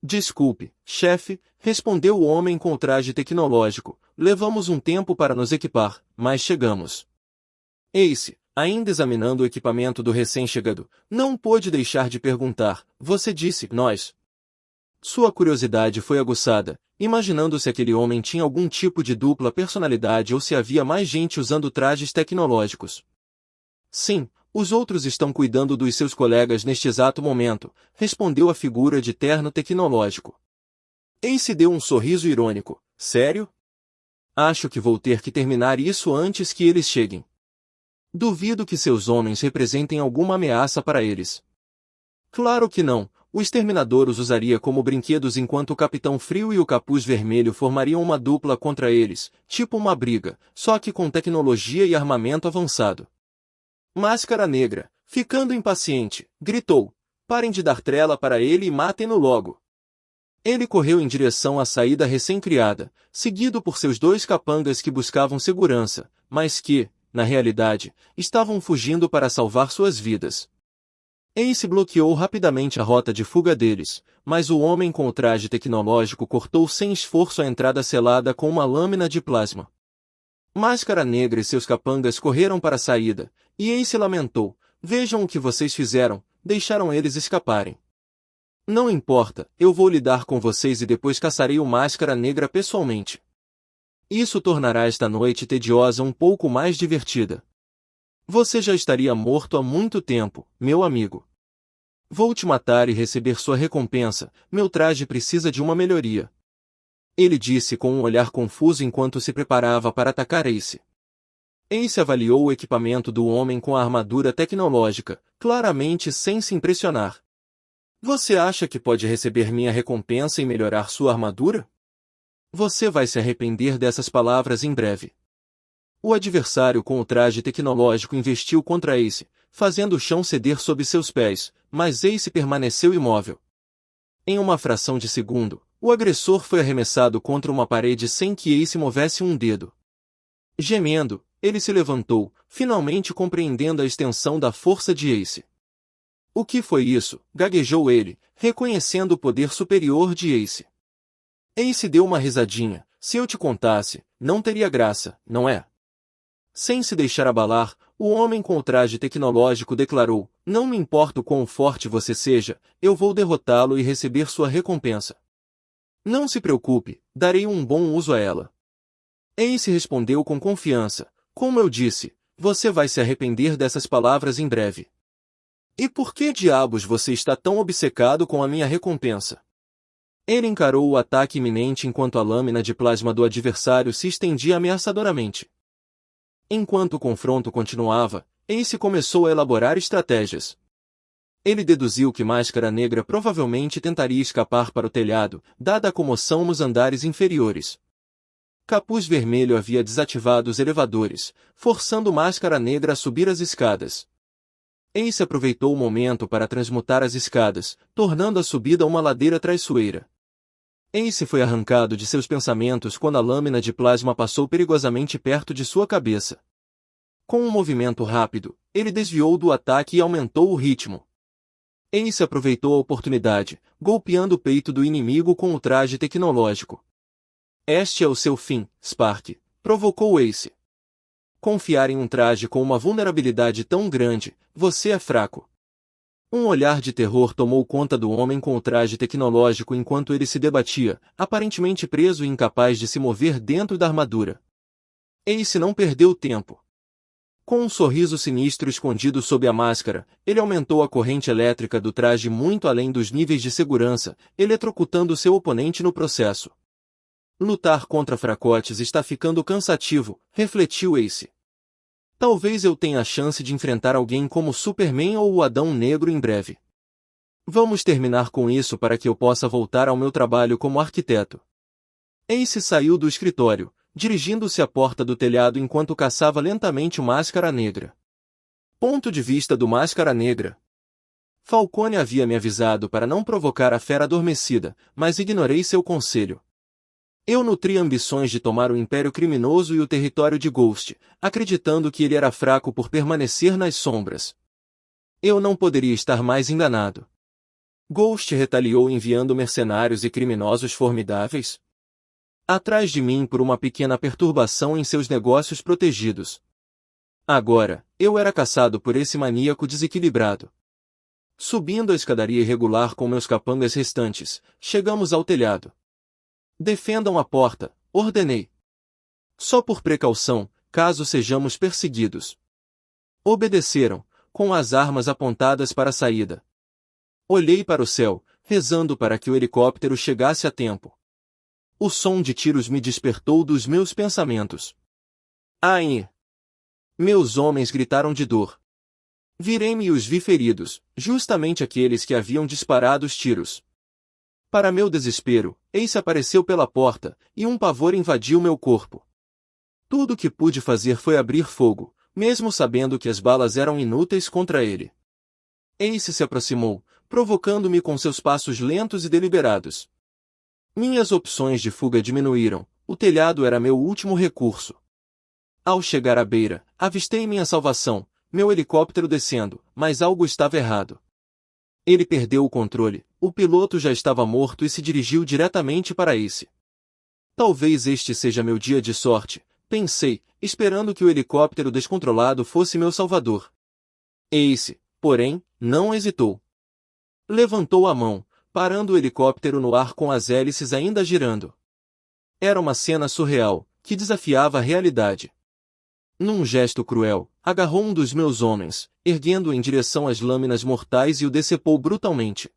"Desculpe, chefe", respondeu o homem com o traje tecnológico, "levamos um tempo para nos equipar, mas chegamos." Ace, ainda examinando o equipamento do recém-chegado, não pôde deixar de perguntar: "Você disse, nós?" Sua curiosidade foi aguçada, imaginando se aquele homem tinha algum tipo de dupla personalidade ou se havia mais gente usando trajes tecnológicos. "Sim, os outros estão cuidando dos seus colegas neste exato momento", respondeu a figura de terno tecnológico. Ace deu um sorriso irônico. "Sério? Acho que vou ter que terminar isso antes que eles cheguem. Duvido que seus homens representem alguma ameaça para eles." "Claro que não. O exterminador os usaria como brinquedos enquanto o Capitão Frio e o Capuz Vermelho formariam uma dupla contra eles, tipo uma briga, só que com tecnologia e armamento avançado." Máscara Negra, ficando impaciente, gritou: "Parem de dar trela para ele e matem-no logo." Ele correu em direção à saída recém-criada, seguido por seus 2 capangas que buscavam segurança, mas que, na realidade, estavam fugindo para salvar suas vidas. Ace bloqueou rapidamente a rota de fuga deles, mas o homem com o traje tecnológico cortou sem esforço a entrada selada com uma lâmina de plasma. Máscara Negra e seus capangas correram para a saída, e Ace lamentou: "Vejam o que vocês fizeram, deixaram eles escaparem." "Não importa, eu vou lidar com vocês e depois caçarei o Máscara Negra pessoalmente. Isso tornará esta noite tediosa um pouco mais divertida. Você já estaria morto há muito tempo, meu amigo. Vou te matar e receber sua recompensa, meu traje precisa de uma melhoria." Ele disse com um olhar confuso enquanto se preparava para atacar Ace. Ace avaliou o equipamento do homem com a armadura tecnológica, claramente sem se impressionar. "Você acha que pode receber minha recompensa e melhorar sua armadura? Você vai se arrepender dessas palavras em breve." O adversário com o traje tecnológico investiu contra Ace, fazendo o chão ceder sob seus pés, mas Ace permaneceu imóvel. Em uma fração de segundo, o agressor foi arremessado contra uma parede sem que Ace movesse um dedo. Gemendo, ele se levantou, finalmente compreendendo a extensão da força de Ace. "O que foi isso?" gaguejou ele, reconhecendo o poder superior de Ace. Ace deu uma risadinha. "Se eu te contasse, não teria graça, não é?" Sem se deixar abalar, o homem com o traje tecnológico declarou: "Não me importa o quão forte você seja, eu vou derrotá-lo e receber sua recompensa. Não se preocupe, darei um bom uso a ela." Ace respondeu com confiança: "Como eu disse, você vai se arrepender dessas palavras em breve." "E por que diabos você está tão obcecado com a minha recompensa?" Ele encarou o ataque iminente enquanto a lâmina de plasma do adversário se estendia ameaçadoramente. Enquanto o confronto continuava, Ace começou a elaborar estratégias. Ele deduziu que Máscara Negra provavelmente tentaria escapar para o telhado, dada a comoção nos andares inferiores. Capuz Vermelho havia desativado os elevadores, forçando Máscara Negra a subir as escadas. Ace aproveitou o momento para transmutar as escadas, tornando a subida uma ladeira traiçoeira. Ace foi arrancado de seus pensamentos quando a lâmina de plasma passou perigosamente perto de sua cabeça. Com um movimento rápido, ele desviou do ataque e aumentou o ritmo. Ace aproveitou a oportunidade, golpeando o peito do inimigo com o traje tecnológico. Este é o seu fim, Spark, provocou Ace. Confiar em um traje com uma vulnerabilidade tão grande, você é fraco. Um olhar de terror tomou conta do homem com o traje tecnológico enquanto ele se debatia, aparentemente preso e incapaz de se mover dentro da armadura. Ace não perdeu tempo. Com um sorriso sinistro escondido sob a máscara, ele aumentou a corrente elétrica do traje muito além dos níveis de segurança, eletrocutando seu oponente no processo. Lutar contra fracotes está ficando cansativo, refletiu Ace. Talvez eu tenha a chance de enfrentar alguém como Superman ou o Adão Negro em breve. Vamos terminar com isso para que eu possa voltar ao meu trabalho como arquiteto. Ace saiu do escritório, dirigindo-se à porta do telhado enquanto caçava lentamente o Máscara Negra. Ponto de vista do Máscara Negra. Falcone havia me avisado para não provocar a fera adormecida, mas ignorei seu conselho. Eu nutria ambições de tomar o Império Criminoso e o território de Ghost, acreditando que ele era fraco por permanecer nas sombras. Eu não poderia estar mais enganado. Ghost retaliou enviando mercenários e criminosos formidáveis atrás de mim por uma pequena perturbação em seus negócios protegidos. Agora, eu era caçado por esse maníaco desequilibrado. Subindo a escadaria irregular com meus capangas restantes, chegamos ao telhado. Defendam a porta, ordenei. Só por precaução, caso sejamos perseguidos. Obedeceram, com as armas apontadas para a saída. Olhei para o céu, rezando para que o helicóptero chegasse a tempo. O som de tiros me despertou dos meus pensamentos. Ai! Meus homens gritaram de dor. Virei-me e os vi feridos, justamente aqueles que haviam disparado os tiros. Para meu desespero, Ace apareceu pela porta, e um pavor invadiu meu corpo. Tudo o que pude fazer foi abrir fogo, mesmo sabendo que as balas eram inúteis contra ele. Ace se aproximou, provocando-me com seus passos lentos e deliberados. Minhas opções de fuga diminuíram, o telhado era meu último recurso. Ao chegar à beira, avistei minha salvação, meu helicóptero descendo, mas algo estava errado. Ele perdeu o controle, o piloto já estava morto e se dirigiu diretamente para Ace. Talvez este seja meu dia de sorte, pensei, esperando que o helicóptero descontrolado fosse meu salvador. Ace, porém, não hesitou. Levantou a mão, parando o helicóptero no ar com as hélices ainda girando. Era uma cena surreal, que desafiava a realidade. Num gesto cruel, agarrou um dos meus homens, erguendo-o em direção às lâminas mortais e o decepou brutalmente.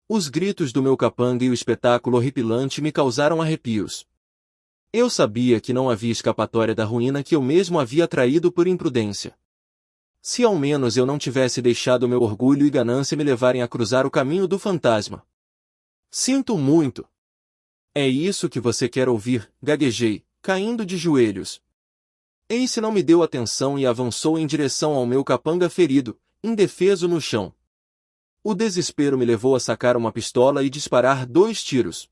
Os gritos do meu capanga e o espetáculo horripilante me causaram arrepios. Eu sabia que não havia escapatória da ruína que eu mesmo havia atraído por imprudência. Se ao menos eu não tivesse deixado meu orgulho e ganância me levarem a cruzar o caminho do fantasma. Sinto muito. É isso que você quer ouvir, gaguejei, caindo de joelhos. Ace não me deu atenção e avançou em direção ao meu capanga ferido, indefeso no chão. O desespero me levou a sacar uma pistola e disparar 2 tiros.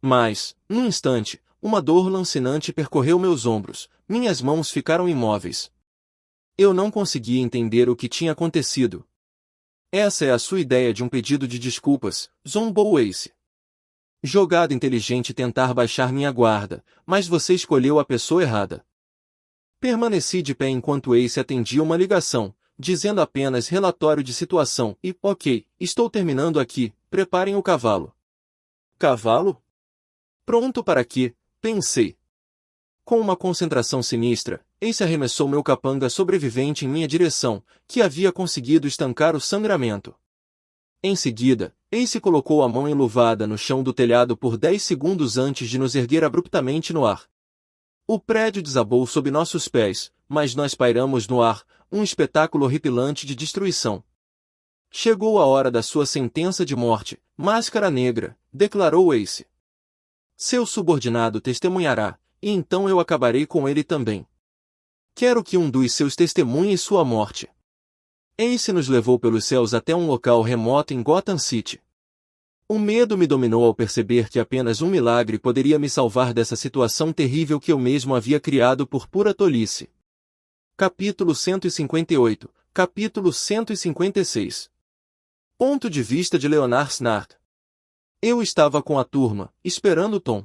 Mas, num instante, uma dor lancinante percorreu meus ombros, minhas mãos ficaram imóveis. Eu não conseguia entender o que tinha acontecido. Essa é a sua ideia de um pedido de desculpas, zombou Ace. Jogada inteligente tentar baixar minha guarda, mas você escolheu a pessoa errada. Permaneci de pé enquanto Ace atendia uma ligação, dizendo apenas relatório de situação e, ok, estou terminando aqui, preparem o cavalo. Cavalo? Pronto para quê? Pensei. Com uma concentração sinistra, Ace arremessou meu capanga sobrevivente em minha direção, que havia conseguido estancar o sangramento. Em seguida, Ace colocou a mão enluvada no chão do telhado por 10 segundos antes de nos erguer abruptamente no ar. O prédio desabou sob nossos pés, mas nós pairamos no ar, um espetáculo horripilante de destruição. Chegou a hora da sua sentença de morte, Máscara Negra, declarou Ace. Seu subordinado testemunhará, e então eu acabarei com ele também. Quero que um dos seus testemunhe sua morte. Ace nos levou pelos céus até um local remoto em Gotham City. O medo me dominou ao perceber que apenas um milagre poderia me salvar dessa situação terrível que eu mesmo havia criado por pura tolice. Capítulo 158, capítulo 156. Ponto de vista de Leonard Snart. Eu estava com a turma, esperando Tom.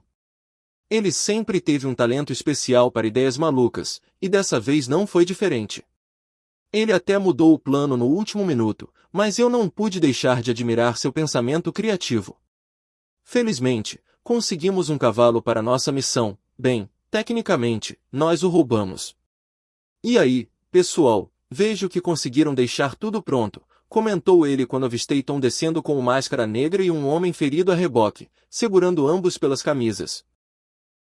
Ele sempre teve um talento especial para ideias malucas, e dessa vez não foi diferente. Ele até mudou o plano no último minuto, mas eu não pude deixar de admirar seu pensamento criativo. Felizmente, conseguimos um cavalo para nossa missão. Bem, tecnicamente, nós o roubamos. E aí, pessoal, vejo que conseguiram deixar tudo pronto, comentou ele quando avistei Tom descendo com o Máscara Negra e um homem ferido a reboque, segurando ambos pelas camisas.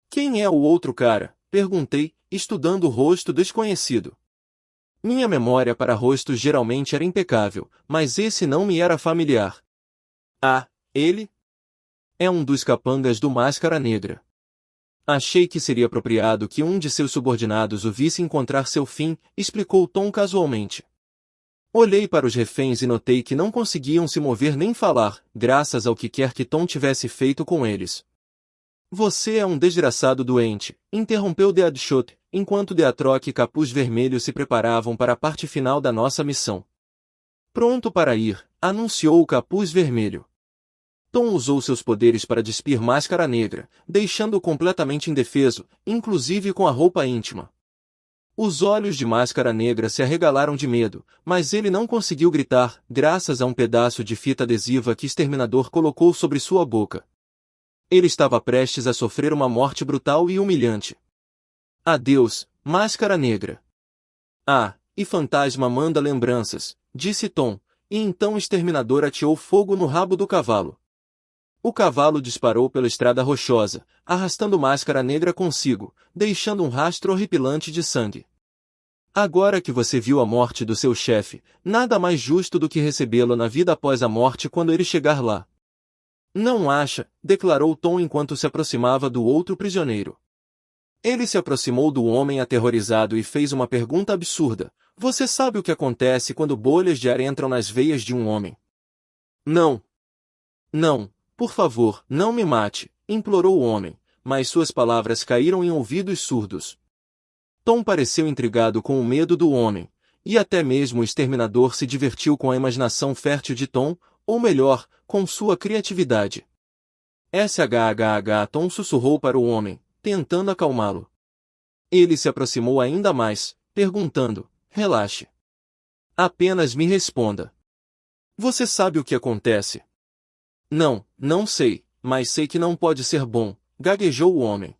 Quem é o outro cara? Perguntei, estudando o rosto desconhecido. Minha memória para rostos geralmente era impecável, mas esse não me era familiar. Ah, ele? É um dos capangas do Máscara Negra. Achei que seria apropriado que um de seus subordinados o visse encontrar seu fim, explicou Tom casualmente. Olhei para os reféns e notei que não conseguiam se mover nem falar, graças ao que quer que Tom tivesse feito com eles. Você é um desgraçado doente, interrompeu Deadshot, enquanto Deatroc e Capuz Vermelho se preparavam para a parte final da nossa missão. Pronto para ir, anunciou o Capuz Vermelho. Tom usou seus poderes para despir Máscara Negra, deixando-o completamente indefeso, inclusive com a roupa íntima. Os olhos de Máscara Negra se arregalaram de medo, mas ele não conseguiu gritar, graças a um pedaço de fita adesiva que Exterminador colocou sobre sua boca. Ele estava prestes a sofrer uma morte brutal e humilhante. Adeus, Máscara Negra. Ah, e Fantasma manda lembranças, disse Tom, e então o Exterminador ateou fogo no rabo do cavalo. O cavalo disparou pela estrada rochosa, arrastando Máscara Negra consigo, deixando um rastro horripilante de sangue. Agora que você viu a morte do seu chefe, nada mais justo do que recebê-lo na vida após a morte quando ele chegar lá. Não acha, declarou Tom enquanto se aproximava do outro prisioneiro. Ele se aproximou do homem aterrorizado e fez uma pergunta absurda. Você sabe o que acontece quando bolhas de ar entram nas veias de um homem? Não. Não. Por favor, não me mate, implorou o homem, mas suas palavras caíram em ouvidos surdos. Tom pareceu intrigado com o medo do homem, e até mesmo o Exterminador se divertiu com a imaginação fértil de Tom, ou melhor, com sua criatividade. SHHH Tom sussurrou para o homem, tentando acalmá-lo. Ele se aproximou ainda mais, perguntando, relaxe. Apenas me responda. Você sabe o que acontece? Não sei, mas sei que não pode ser bom, gaguejou o homem.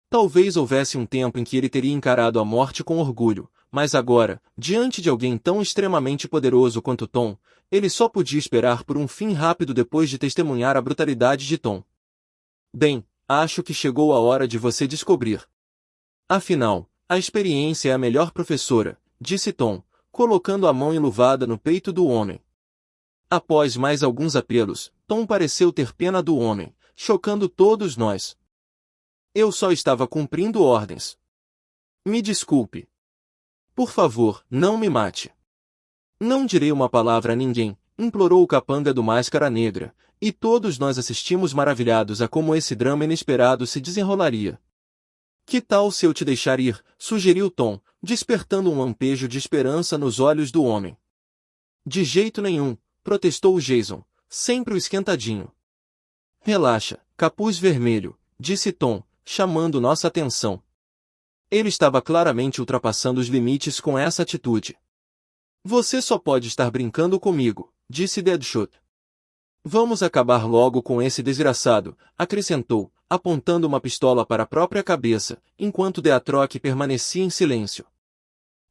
Talvez houvesse um tempo em que ele teria encarado a morte com orgulho, mas agora, diante de alguém tão extremamente poderoso quanto Tom, ele só podia esperar por um fim rápido depois de testemunhar a brutalidade de Tom. Bem, acho que chegou a hora de você descobrir. Afinal, a experiência é a melhor professora, disse Tom, colocando a mão enluvada no peito do homem. Após mais alguns apelos, Tom pareceu ter pena do homem, chocando todos nós. Eu só estava cumprindo ordens. Me desculpe. Por favor, não me mate. Não direi uma palavra a ninguém, implorou o capanga do Máscara Negra, e todos nós assistimos maravilhados a como esse drama inesperado se desenrolaria. Que tal se eu te deixar ir, sugeriu Tom, despertando um lampejo de esperança nos olhos do homem. De jeito nenhum, protestou Jason, sempre o esquentadinho. Relaxa, Capuz Vermelho, disse Tom, chamando nossa atenção. Ele estava claramente ultrapassando os limites com essa atitude. Você só pode estar brincando comigo, disse Deadshot. Vamos acabar logo com esse desgraçado, acrescentou, apontando uma pistola para a própria cabeça, enquanto Deatroc permanecia em silêncio.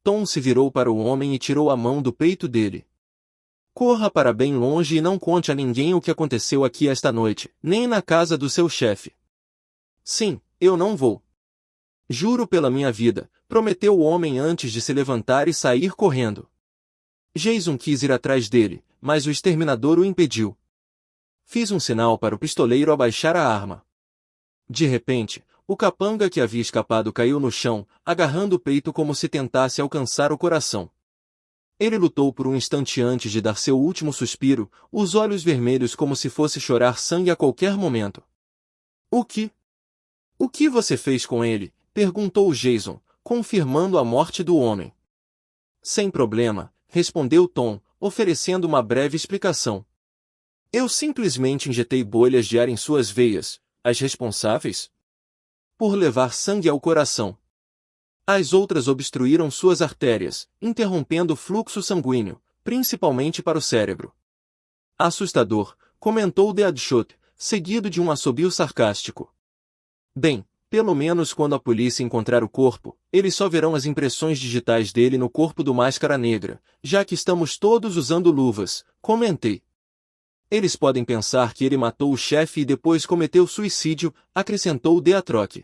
Tom se virou para o homem e tirou a mão do peito dele. Corra para bem longe e não conte a ninguém o que aconteceu aqui esta noite, nem na casa do seu chefe. Sim, eu não vou. Juro pela minha vida, prometeu o homem antes de se levantar e sair correndo. Jason quis ir atrás dele, mas o exterminador o impediu. Fiz um sinal para o pistoleiro abaixar a arma. De repente, o capanga que havia escapado caiu no chão, agarrando o peito como se tentasse alcançar o coração. Ele lutou por um instante antes de dar seu último suspiro, os olhos vermelhos como se fosse chorar sangue a qualquer momento. O que você fez com ele? Perguntou Jason, confirmando a morte do homem. Sem problema, respondeu Tom, oferecendo uma breve explicação. Eu simplesmente injetei bolhas de ar em suas veias, as responsáveis por levar sangue ao coração. As outras obstruíram suas artérias, interrompendo o fluxo sanguíneo, principalmente para o cérebro. Assustador, comentou Deadshot, seguido de um assobio sarcástico. Bem, pelo menos quando a polícia encontrar o corpo, eles só verão as impressões digitais dele no corpo do Máscara Negra, já que estamos todos usando luvas, comentei. Eles podem pensar que ele matou o chefe e depois cometeu suicídio, acrescentou Deatroc.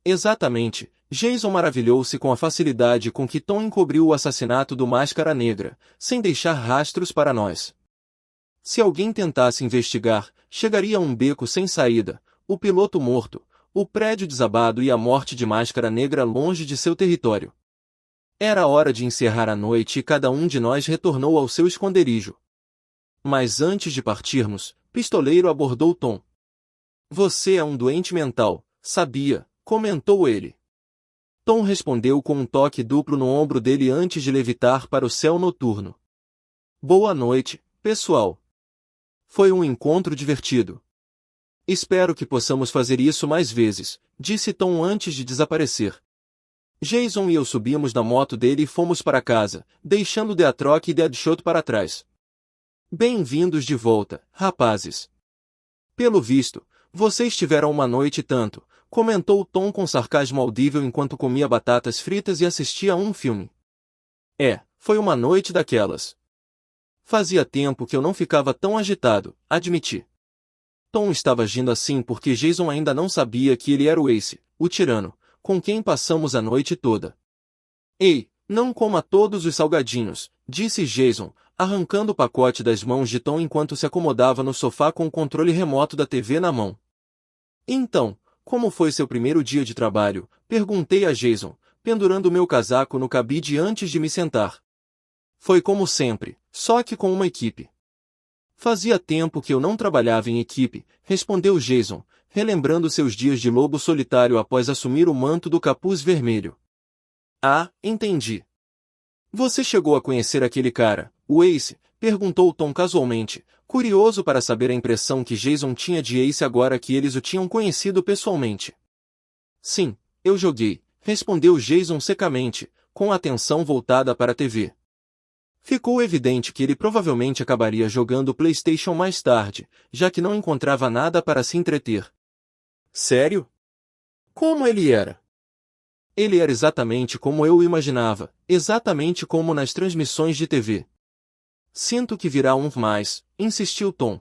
Exatamente, Jason maravilhou-se com a facilidade com que Tom encobriu o assassinato do Máscara Negra, sem deixar rastros para nós. Se alguém tentasse investigar, chegaria a um beco sem saída, o piloto morto, o prédio desabado e a morte de Máscara Negra longe de seu território. Era hora de encerrar a noite e cada um de nós retornou ao seu esconderijo. Mas antes de partirmos, Pistoleiro abordou Tom. Você é um doente mental, sabia, comentou ele. Tom respondeu com um toque duplo no ombro dele antes de levitar para o céu noturno. Boa noite, pessoal. Foi um encontro divertido. Espero que possamos fazer isso mais vezes, disse Tom antes de desaparecer. Jason e eu subimos na moto dele e fomos para casa, deixando Deatroc e Deadshot para trás. Bem-vindos de volta, rapazes. Pelo visto, vocês tiveram uma noite tanto, comentou Tom com sarcasmo audível enquanto comia batatas fritas e assistia a um filme. Foi uma noite daquelas. Fazia tempo que eu não ficava tão agitado, admiti. Tom estava agindo assim porque Jason ainda não sabia que ele era o Ace, o tirano, com quem passamos a noite toda. Ei, não coma todos os salgadinhos, disse Jason, arrancando o pacote das mãos de Tom enquanto se acomodava no sofá com o controle remoto da TV na mão. Então, como foi seu primeiro dia de trabalho? Perguntei a Jason, pendurando meu casaco no cabide antes de me sentar. Foi como sempre, só que com uma equipe. Fazia tempo que eu não trabalhava em equipe, respondeu Jason, relembrando seus dias de lobo solitário após assumir o manto do capuz vermelho. Ah, entendi. Você chegou a conhecer aquele cara, o Ace? Perguntou Tom casualmente, curioso para saber a impressão que Jason tinha de Ace agora que eles o tinham conhecido pessoalmente. Sim, eu joguei, respondeu Jason secamente, com a atenção voltada para a TV. Ficou evidente que ele provavelmente acabaria jogando PlayStation mais tarde, já que não encontrava nada para se entreter. Sério? Como ele era? Ele era exatamente como eu o imaginava, exatamente como nas transmissões de TV. Sinto que virá um mais, insistiu Tom.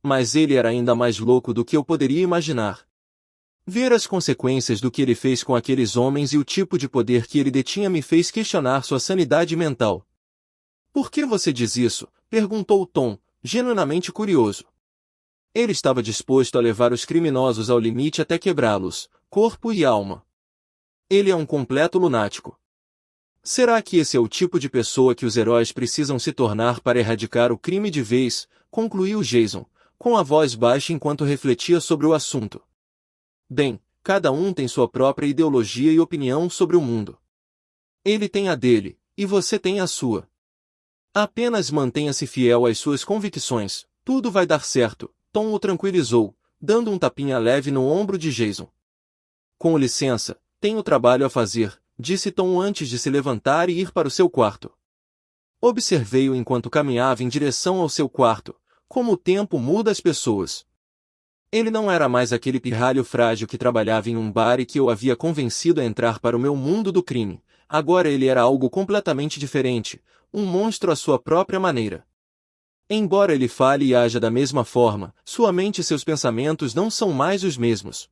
Mas ele era ainda mais louco do que eu poderia imaginar. Ver as consequências do que ele fez com aqueles homens e o tipo de poder que ele detinha me fez questionar sua sanidade mental. Por que você diz isso? Perguntou Tom, genuinamente curioso. Ele estava disposto a levar os criminosos ao limite até quebrá-los, corpo e alma. Ele é um completo lunático. Será que esse é o tipo de pessoa que os heróis precisam se tornar para erradicar o crime de vez? Concluiu Jason, com a voz baixa enquanto refletia sobre o assunto. Bem, cada um tem sua própria ideologia e opinião sobre o mundo. Ele tem a dele, e você tem a sua. Apenas mantenha-se fiel às suas convicções, tudo vai dar certo, Tom o tranquilizou, dando um tapinha leve no ombro de Jason. Com licença, tenho trabalho a fazer, disse Tom antes de se levantar e ir para o seu quarto. Observei-o enquanto caminhava em direção ao seu quarto, como o tempo muda as pessoas. Ele não era mais aquele pirralho frágil que trabalhava em um bar e que eu havia convencido a entrar para o meu mundo do crime. Agora ele era algo completamente diferente, um monstro à sua própria maneira. Embora ele fale e haja da mesma forma, sua mente e seus pensamentos não são mais os mesmos.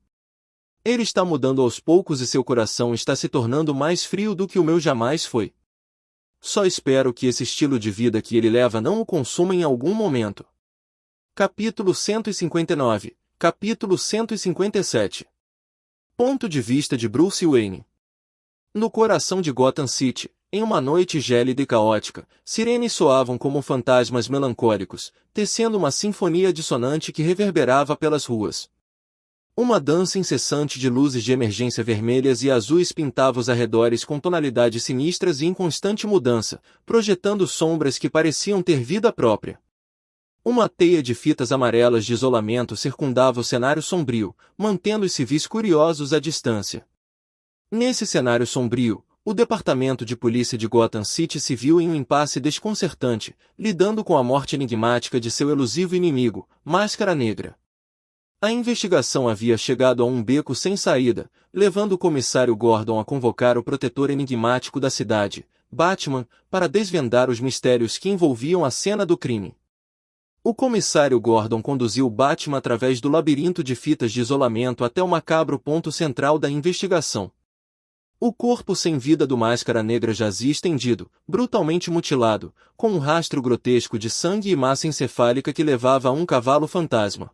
Ele está mudando aos poucos e seu coração está se tornando mais frio do que o meu jamais foi. Só espero que esse estilo de vida que ele leva não o consuma em algum momento. Capítulo 159. Capítulo 157. Ponto de vista de Bruce Wayne. No coração de Gotham City, em uma noite gélida e caótica, sirenes soavam como fantasmas melancólicos, tecendo uma sinfonia dissonante que reverberava pelas ruas. Uma dança incessante de luzes de emergência vermelhas e azuis pintava os arredores com tonalidades sinistras e em constante mudança, projetando sombras que pareciam ter vida própria. Uma teia de fitas amarelas de isolamento circundava o cenário sombrio, mantendo os civis curiosos à distância. Nesse cenário sombrio, o Departamento de Polícia de Gotham City se viu em um impasse desconcertante, lidando com a morte enigmática de seu elusivo inimigo, Máscara Negra. A investigação havia chegado a um beco sem saída, levando o comissário Gordon a convocar o protetor enigmático da cidade, Batman, para desvendar os mistérios que envolviam a cena do crime. O comissário Gordon conduziu Batman através do labirinto de fitas de isolamento até o macabro ponto central da investigação. O corpo sem vida do Máscara Negra jazia estendido, brutalmente mutilado, com um rastro grotesco de sangue e massa encefálica que levava a um cavalo fantasma.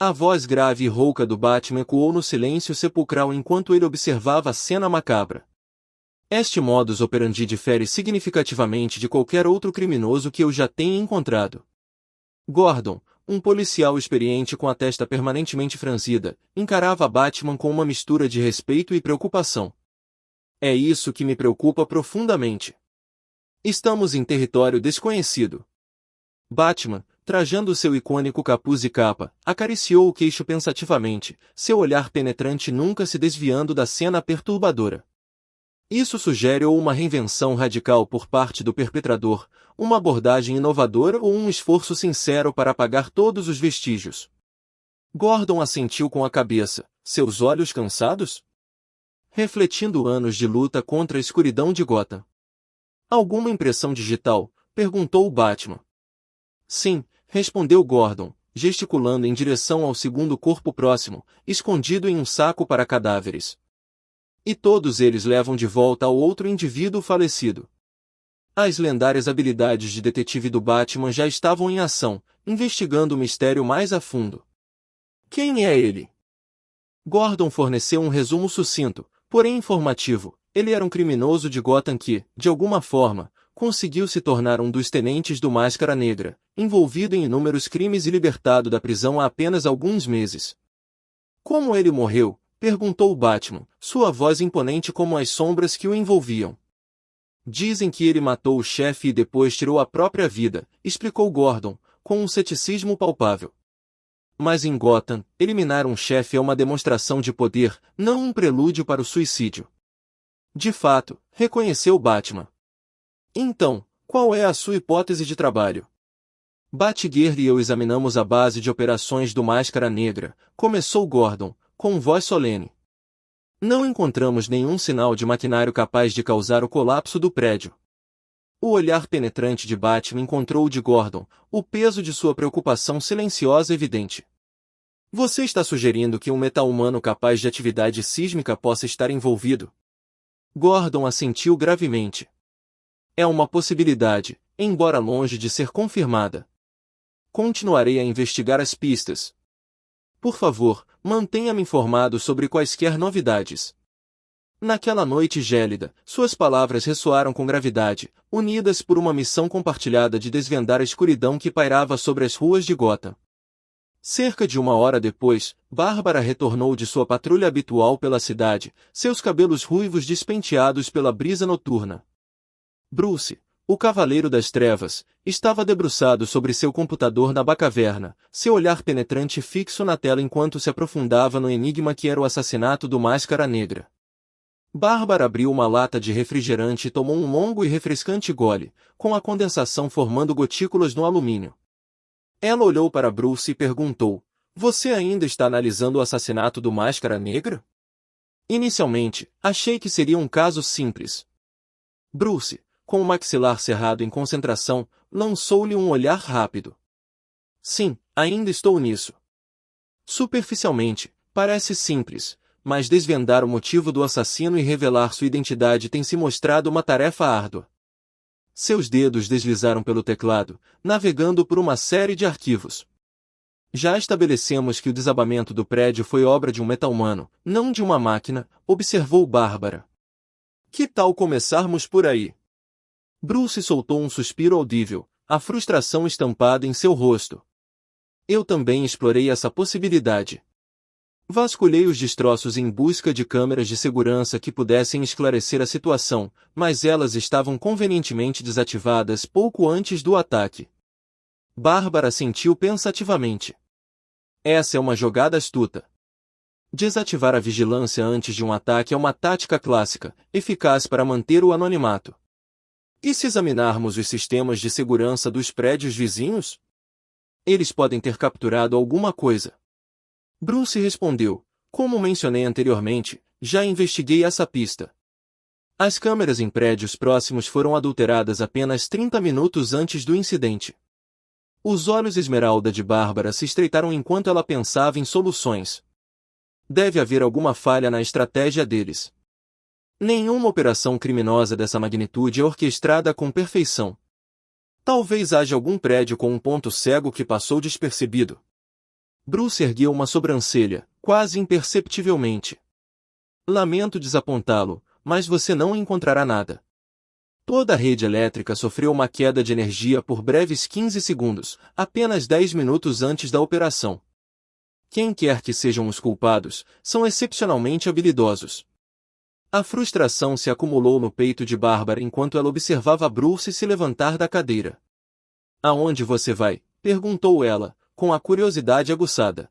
A voz grave e rouca do Batman ecoou no silêncio sepulcral enquanto ele observava a cena macabra. Este modus operandi difere significativamente de qualquer outro criminoso que eu já tenha encontrado. Gordon, um policial experiente com a testa permanentemente franzida, encarava Batman com uma mistura de respeito e preocupação. É isso que me preocupa profundamente. Estamos em território desconhecido. Batman, trajando seu icônico capuz e capa, acariciou o queixo pensativamente, seu olhar penetrante nunca se desviando da cena perturbadora. Isso sugere ou uma reinvenção radical por parte do perpetrador, uma abordagem inovadora ou um esforço sincero para apagar todos os vestígios. Gordon assentiu com a cabeça, seus olhos cansados? Refletindo anos de luta contra a escuridão de Gotham. Alguma impressão digital? Perguntou o Batman. Sim, respondeu Gordon, gesticulando em direção ao segundo corpo próximo, escondido em um saco para cadáveres. E todos eles levam de volta ao outro indivíduo falecido. As lendárias habilidades de detetive do Batman já estavam em ação, investigando o mistério mais a fundo. Quem é ele? Gordon forneceu um resumo sucinto, porém informativo. Ele era um criminoso de Gotham que, de alguma forma, conseguiu se tornar um dos tenentes do Máscara Negra, envolvido em inúmeros crimes e libertado da prisão há apenas alguns meses. Como ele morreu? Perguntou Batman, sua voz imponente como as sombras que o envolviam. Dizem que ele matou o chefe e depois tirou a própria vida, explicou Gordon, com um ceticismo palpável. Mas em Gotham, eliminar um chefe é uma demonstração de poder, não um prelúdio para o suicídio. De fato, reconheceu Batman. Então, qual é a sua hipótese de trabalho? Batgirl e eu examinamos a base de operações do Máscara Negra, começou Gordon, com voz solene. Não encontramos nenhum sinal de maquinário capaz de causar o colapso do prédio. O olhar penetrante de Batman encontrou o de Gordon, o peso de sua preocupação silenciosa evidente. Você está sugerindo que um meta-humano capaz de atividade sísmica possa estar envolvido? Gordon assentiu gravemente. É uma possibilidade, embora longe de ser confirmada. Continuarei a investigar as pistas. Por favor, mantenha-me informado sobre quaisquer novidades. Naquela noite gélida, suas palavras ressoaram com gravidade, unidas por uma missão compartilhada de desvendar a escuridão que pairava sobre as ruas de Gotham. Cerca de uma hora depois, Bárbara retornou de sua patrulha habitual pela cidade, seus cabelos ruivos despenteados pela brisa noturna. Bruce, o Cavaleiro das Trevas, estava debruçado sobre seu computador na Batcaverna, seu olhar penetrante fixo na tela enquanto se aprofundava no enigma que era o assassinato do Máscara Negra. Bárbara abriu uma lata de refrigerante e tomou um longo e refrescante gole, com a condensação formando gotículas no alumínio. Ela olhou para Bruce e perguntou, você ainda está analisando o assassinato do Máscara Negra? Inicialmente, achei que seria um caso simples. Bruce, com o maxilar cerrado em concentração, lançou-lhe um olhar rápido. Sim, ainda estou nisso. Superficialmente, parece simples, mas desvendar o motivo do assassino e revelar sua identidade tem se mostrado uma tarefa árdua. Seus dedos deslizaram pelo teclado, navegando por uma série de arquivos. Já estabelecemos que o desabamento do prédio foi obra de um meta-humano, não de uma máquina, observou Bárbara. Que tal começarmos por aí? Bruce soltou um suspiro audível, a frustração estampada em seu rosto. Eu também explorei essa possibilidade. Vasculhei os destroços em busca de câmeras de segurança que pudessem esclarecer a situação, mas elas estavam convenientemente desativadas pouco antes do ataque. Bárbara sentiu pensativamente. Essa é uma jogada astuta. Desativar a vigilância antes de um ataque é uma tática clássica, eficaz para manter o anonimato. E se examinarmos os sistemas de segurança dos prédios vizinhos? Eles podem ter capturado alguma coisa. Bruce respondeu, como mencionei anteriormente, já investiguei essa pista. As câmeras em prédios próximos foram adulteradas apenas 30 minutos antes do incidente. Os olhos esmeralda de Bárbara se estreitaram enquanto ela pensava em soluções. Deve haver alguma falha na estratégia deles. Nenhuma operação criminosa dessa magnitude é orquestrada com perfeição. Talvez haja algum prédio com um ponto cego que passou despercebido. Bruce ergueu uma sobrancelha, quase imperceptivelmente. Lamento desapontá-lo, mas você não encontrará nada. Toda a rede elétrica sofreu uma queda de energia por breves 15 segundos, apenas 10 minutos antes da operação. Quem quer que sejam os culpados, são excepcionalmente habilidosos. A frustração se acumulou no peito de Bárbara enquanto ela observava Bruce se levantar da cadeira. Aonde você vai? Perguntou ela, com a curiosidade aguçada.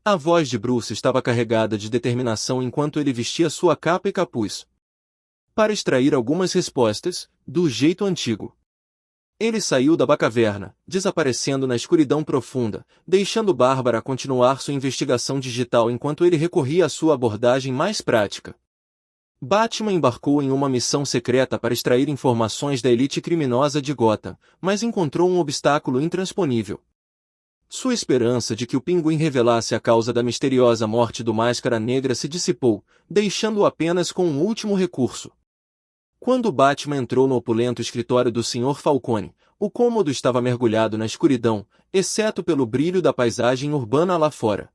A voz de Bruce estava carregada de determinação enquanto ele vestia sua capa e capuz. Para extrair algumas respostas, do jeito antigo. Ele saiu da Bacaverna, desaparecendo na escuridão profunda, deixando Bárbara continuar sua investigação digital enquanto ele recorria à sua abordagem mais prática. Batman embarcou em uma missão secreta para extrair informações da elite criminosa de Gotham, mas encontrou um obstáculo intransponível. Sua esperança de que o Pinguim revelasse a causa da misteriosa morte do Máscara Negra se dissipou, deixando-o apenas com um último recurso. Quando Batman entrou no opulento escritório do Sr. Falcone, o cômodo estava mergulhado na escuridão, exceto pelo brilho da paisagem urbana lá fora.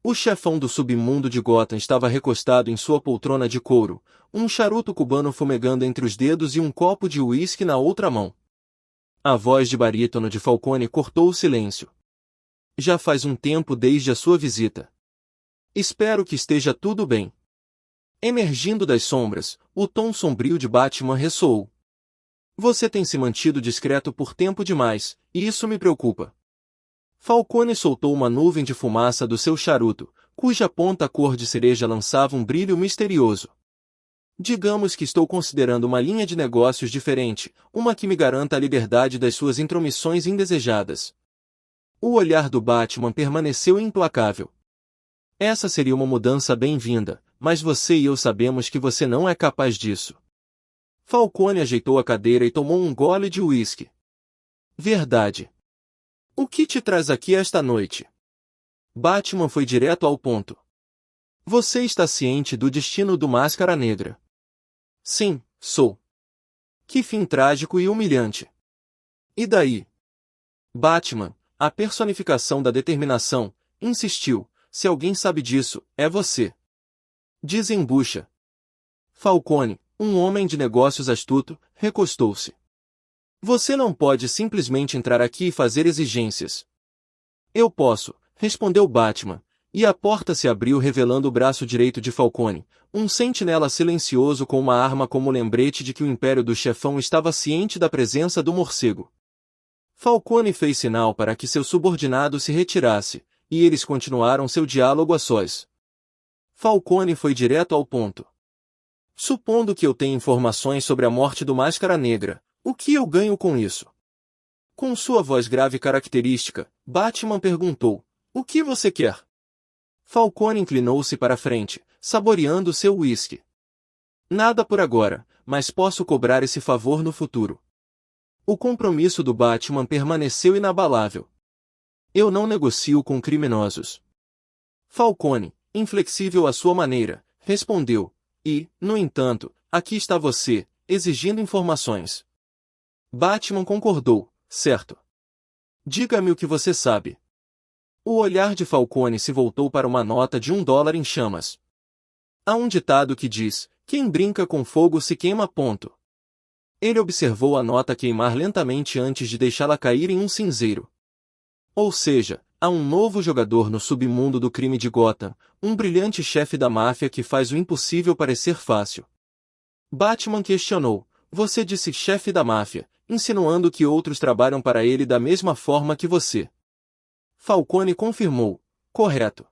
O chefão do submundo de Gotham estava recostado em sua poltrona de couro, um charuto cubano fumegando entre os dedos e um copo de uísque na outra mão. A voz de barítono de Falcone cortou o silêncio. Já faz um tempo desde a sua visita. Espero que esteja tudo bem. Emergindo das sombras, o tom sombrio de Batman ressoou. Você tem se mantido discreto por tempo demais, e isso me preocupa. Falcone soltou uma nuvem de fumaça do seu charuto, cuja ponta cor de cereja lançava um brilho misterioso. Digamos que estou considerando uma linha de negócios diferente, uma que me garanta a liberdade das suas intromissões indesejadas. O olhar do Batman permaneceu implacável. Essa seria uma mudança bem-vinda, mas você e eu sabemos que você não é capaz disso. Falcone ajeitou a cadeira e tomou um gole de uísque. Verdade. O que te traz aqui esta noite? Batman foi direto ao ponto. Você está ciente do destino do Máscara Negra? Sim, sou. Que fim trágico e humilhante. E daí? Batman, a personificação da determinação, insistiu, se alguém sabe disso, é você. Desembucha. Falcone, um homem de negócios astuto, recostou-se. Você não pode simplesmente entrar aqui e fazer exigências. Eu posso, respondeu Batman, e a porta se abriu revelando o braço direito de Falcone, um sentinela silencioso com uma arma como lembrete de que o império do chefão estava ciente da presença do morcego. Falcone fez sinal para que seu subordinado se retirasse, e eles continuaram seu diálogo a sós. Falcone foi direto ao ponto. Supondo que eu tenha informações sobre a morte do Máscara Negra, o que eu ganho com isso? Com sua voz grave característica, Batman perguntou, o que você quer? Falcone inclinou-se para a frente, saboreando seu uísque. Nada por agora, mas posso cobrar esse favor no futuro. O compromisso do Batman permaneceu inabalável. Eu não negocio com criminosos. Falcone, inflexível à sua maneira, respondeu, e, no entanto, aqui está você, exigindo informações. Batman concordou, certo. Diga-me o que você sabe. O olhar de Falcone se voltou para uma nota de $1 em chamas. Há um ditado que diz, quem brinca com fogo se queima. Ponto. Ele observou a nota queimar lentamente antes de deixá-la cair em um cinzeiro. Ou seja, há um novo jogador no submundo do crime de Gotham, um brilhante chefe da máfia que faz o impossível parecer fácil. Batman questionou, você disse chefe da máfia, insinuando que outros trabalham para ele da mesma forma que você. Falcone confirmou, correto.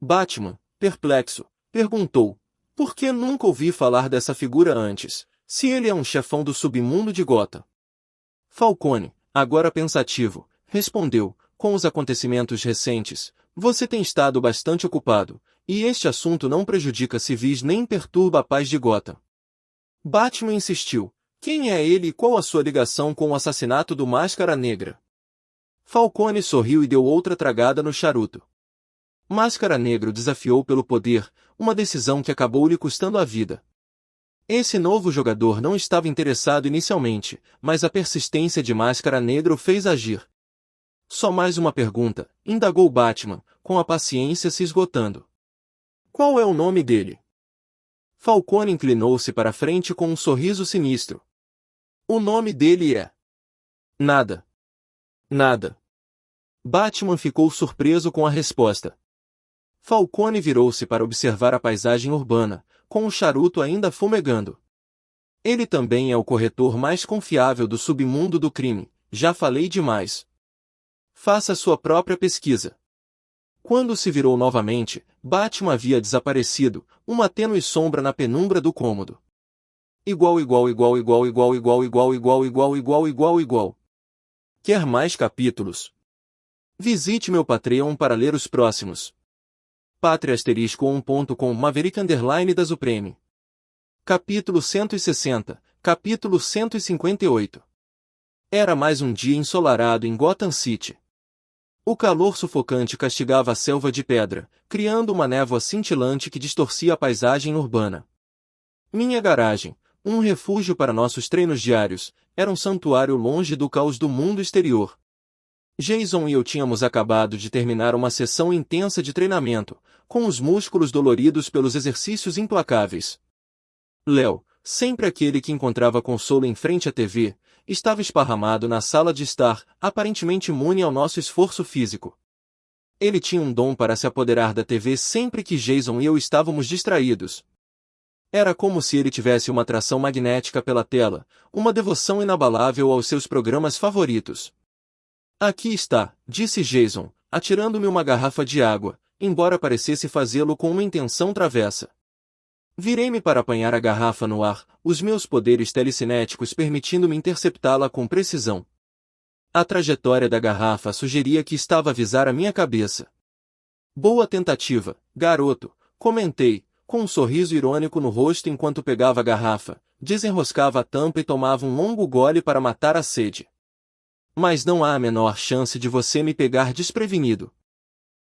Batman, perplexo, perguntou, por que nunca ouvi falar dessa figura antes, se ele é um chefão do submundo de Gotham? Falcone, agora pensativo, respondeu, com os acontecimentos recentes, você tem estado bastante ocupado, e este assunto não prejudica civis nem perturba a paz de Gotham. Batman insistiu, quem é ele e qual a sua ligação com o assassinato do Máscara Negra? Falcone sorriu e deu outra tragada no charuto. Máscara Negra o desafiou pelo poder, uma decisão que acabou lhe custando a vida. Esse novo jogador não estava interessado inicialmente, mas a persistência de Máscara Negra o fez agir. Só mais uma pergunta, indagou Batman, com a paciência se esgotando. Qual é o nome dele? Falcone inclinou-se para a frente com um sorriso sinistro. O nome dele é... Nada. Nada. Batman ficou surpreso com a resposta. Falcone virou-se para observar a paisagem urbana, com o charuto ainda fumegando. Ele também é o corretor mais confiável do submundo do crime, já falei demais. Faça sua própria pesquisa. Quando se virou novamente, Batman havia desaparecido, uma tênue sombra na penumbra do cômodo. Igual. Quer mais capítulos? Visite meu Patreon para ler os próximos. Patreon.com Maverick_da Supreme. Capítulo 160, capítulo 158. Era mais um dia ensolarado em Gotham City. O calor sufocante castigava a selva de pedra, criando uma névoa cintilante que distorcia a paisagem urbana. Minha garagem, um refúgio para nossos treinos diários, era um santuário longe do caos do mundo exterior. Jason e eu tínhamos acabado de terminar uma sessão intensa de treinamento, com os músculos doloridos pelos exercícios implacáveis. Léo, sempre aquele que encontrava consolo em frente à TV, estava esparramado na sala de estar, aparentemente imune ao nosso esforço físico. Ele tinha um dom para se apoderar da TV sempre que Jason e eu estávamos distraídos. Era como se ele tivesse uma atração magnética pela tela, uma devoção inabalável aos seus programas favoritos. Aqui está, disse Jason, atirando-me uma garrafa de água, embora parecesse fazê-lo com uma intenção travessa. Virei-me para apanhar a garrafa no ar, os meus poderes telecinéticos permitindo-me interceptá-la com precisão. A trajetória da garrafa sugeria que estava a visar a minha cabeça. Boa tentativa, garoto, comentei, com um sorriso irônico no rosto enquanto pegava a garrafa, desenroscava a tampa e tomava um longo gole para matar a sede. Mas não há a menor chance de você me pegar desprevenido.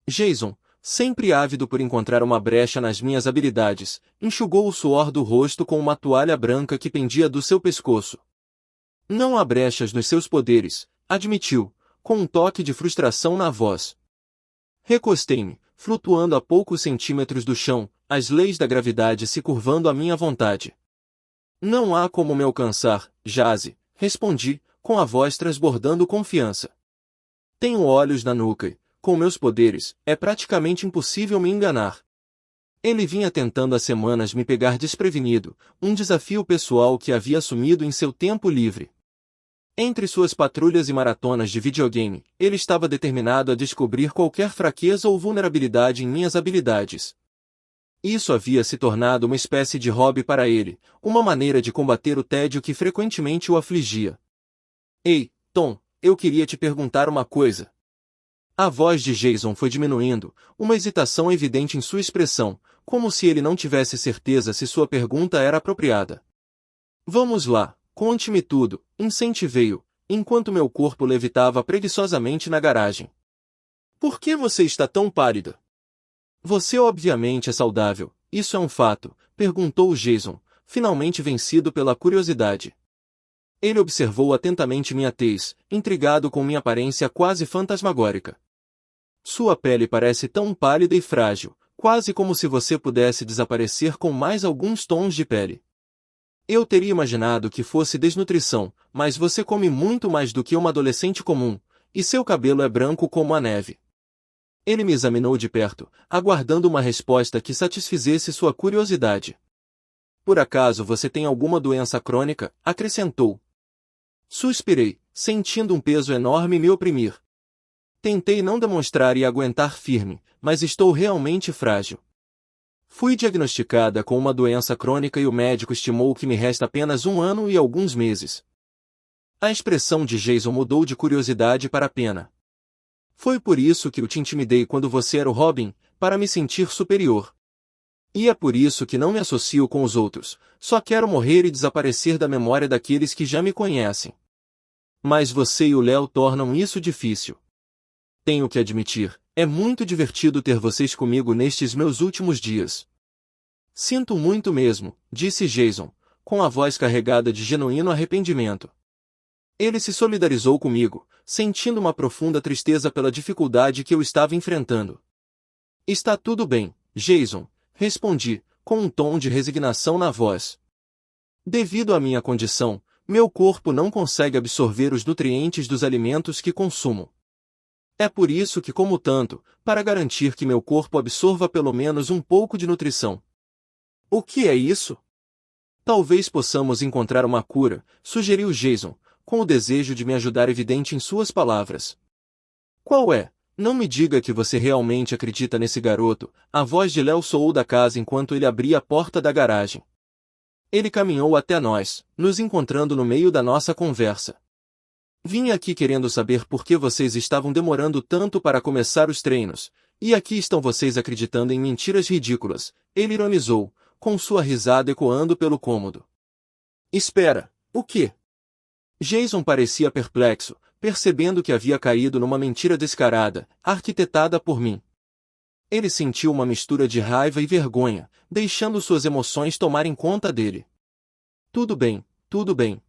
Jason, sempre ávido por encontrar uma brecha nas minhas habilidades, enxugou o suor do rosto com uma toalha branca que pendia do seu pescoço. Não há brechas nos seus poderes, admitiu, com um toque de frustração na voz. Recostei-me, flutuando a poucos centímetros do chão, as leis da gravidade se curvando à minha vontade. Não há como me alcançar, Jazzy, respondi, com a voz transbordando confiança. Tenho olhos na nuca e, com meus poderes, é praticamente impossível me enganar. Ele vinha tentando há semanas me pegar desprevenido, um desafio pessoal que havia assumido em seu tempo livre. Entre suas patrulhas e maratonas de videogame, ele estava determinado a descobrir qualquer fraqueza ou vulnerabilidade em minhas habilidades. Isso havia se tornado uma espécie de hobby para ele, uma maneira de combater o tédio que frequentemente o afligia. Ei, Tom, eu queria te perguntar uma coisa. A voz de Jason foi diminuindo, uma hesitação evidente em sua expressão, como se ele não tivesse certeza se sua pergunta era apropriada. Vamos lá, conte-me tudo, incentivei-o, enquanto meu corpo levitava preguiçosamente na garagem. Por que você está tão pálida? Você obviamente é saudável, isso é um fato, perguntou Jason, finalmente vencido pela curiosidade. Ele observou atentamente minha tez, intrigado com minha aparência quase fantasmagórica. Sua pele parece tão pálida e frágil, quase como se você pudesse desaparecer com mais alguns tons de pele. Eu teria imaginado que fosse desnutrição, mas você come muito mais do que uma adolescente comum, e seu cabelo é branco como a neve. Ele me examinou de perto, aguardando uma resposta que satisfizesse sua curiosidade. Por acaso você tem alguma doença crônica? Acrescentou. Suspirei, sentindo um peso enorme me oprimir. Tentei não demonstrar e aguentar firme, mas estou realmente frágil. Fui diagnosticada com uma doença crônica e o médico estimou que me resta apenas 1 ano e alguns meses. A expressão de Jason mudou de curiosidade para pena. Foi por isso que eu te intimidei quando você era o Robin, para me sentir superior. E é por isso que não me associo com os outros, só quero morrer e desaparecer da memória daqueles que já me conhecem. Mas você e o Léo tornam isso difícil. Tenho que admitir, é muito divertido ter vocês comigo nestes meus últimos dias. Sinto muito mesmo, disse Jason, com a voz carregada de genuíno arrependimento. Ele se solidarizou comigo, sentindo uma profunda tristeza pela dificuldade que eu estava enfrentando. Está tudo bem, Jason, respondi, com um tom de resignação na voz. Devido à minha condição, meu corpo não consegue absorver os nutrientes dos alimentos que consumo. É por isso que como tanto, para garantir que meu corpo absorva pelo menos um pouco de nutrição. O que é isso? Talvez possamos encontrar uma cura, sugeriu Jason, com o desejo de me ajudar evidente em suas palavras. Qual é? Não me diga que você realmente acredita nesse garoto, a voz de Léo soou da casa enquanto ele abria a porta da garagem. Ele caminhou até nós, nos encontrando no meio da nossa conversa. Vim aqui querendo saber por que vocês estavam demorando tanto para começar os treinos, e aqui estão vocês acreditando em mentiras ridículas, ele ironizou, com sua risada ecoando pelo cômodo. Espera, o quê? Jason parecia perplexo, percebendo que havia caído numa mentira descarada, arquitetada por mim. Ele sentiu uma mistura de raiva e vergonha, deixando suas emoções tomarem conta dele. Tudo bem, tudo bem.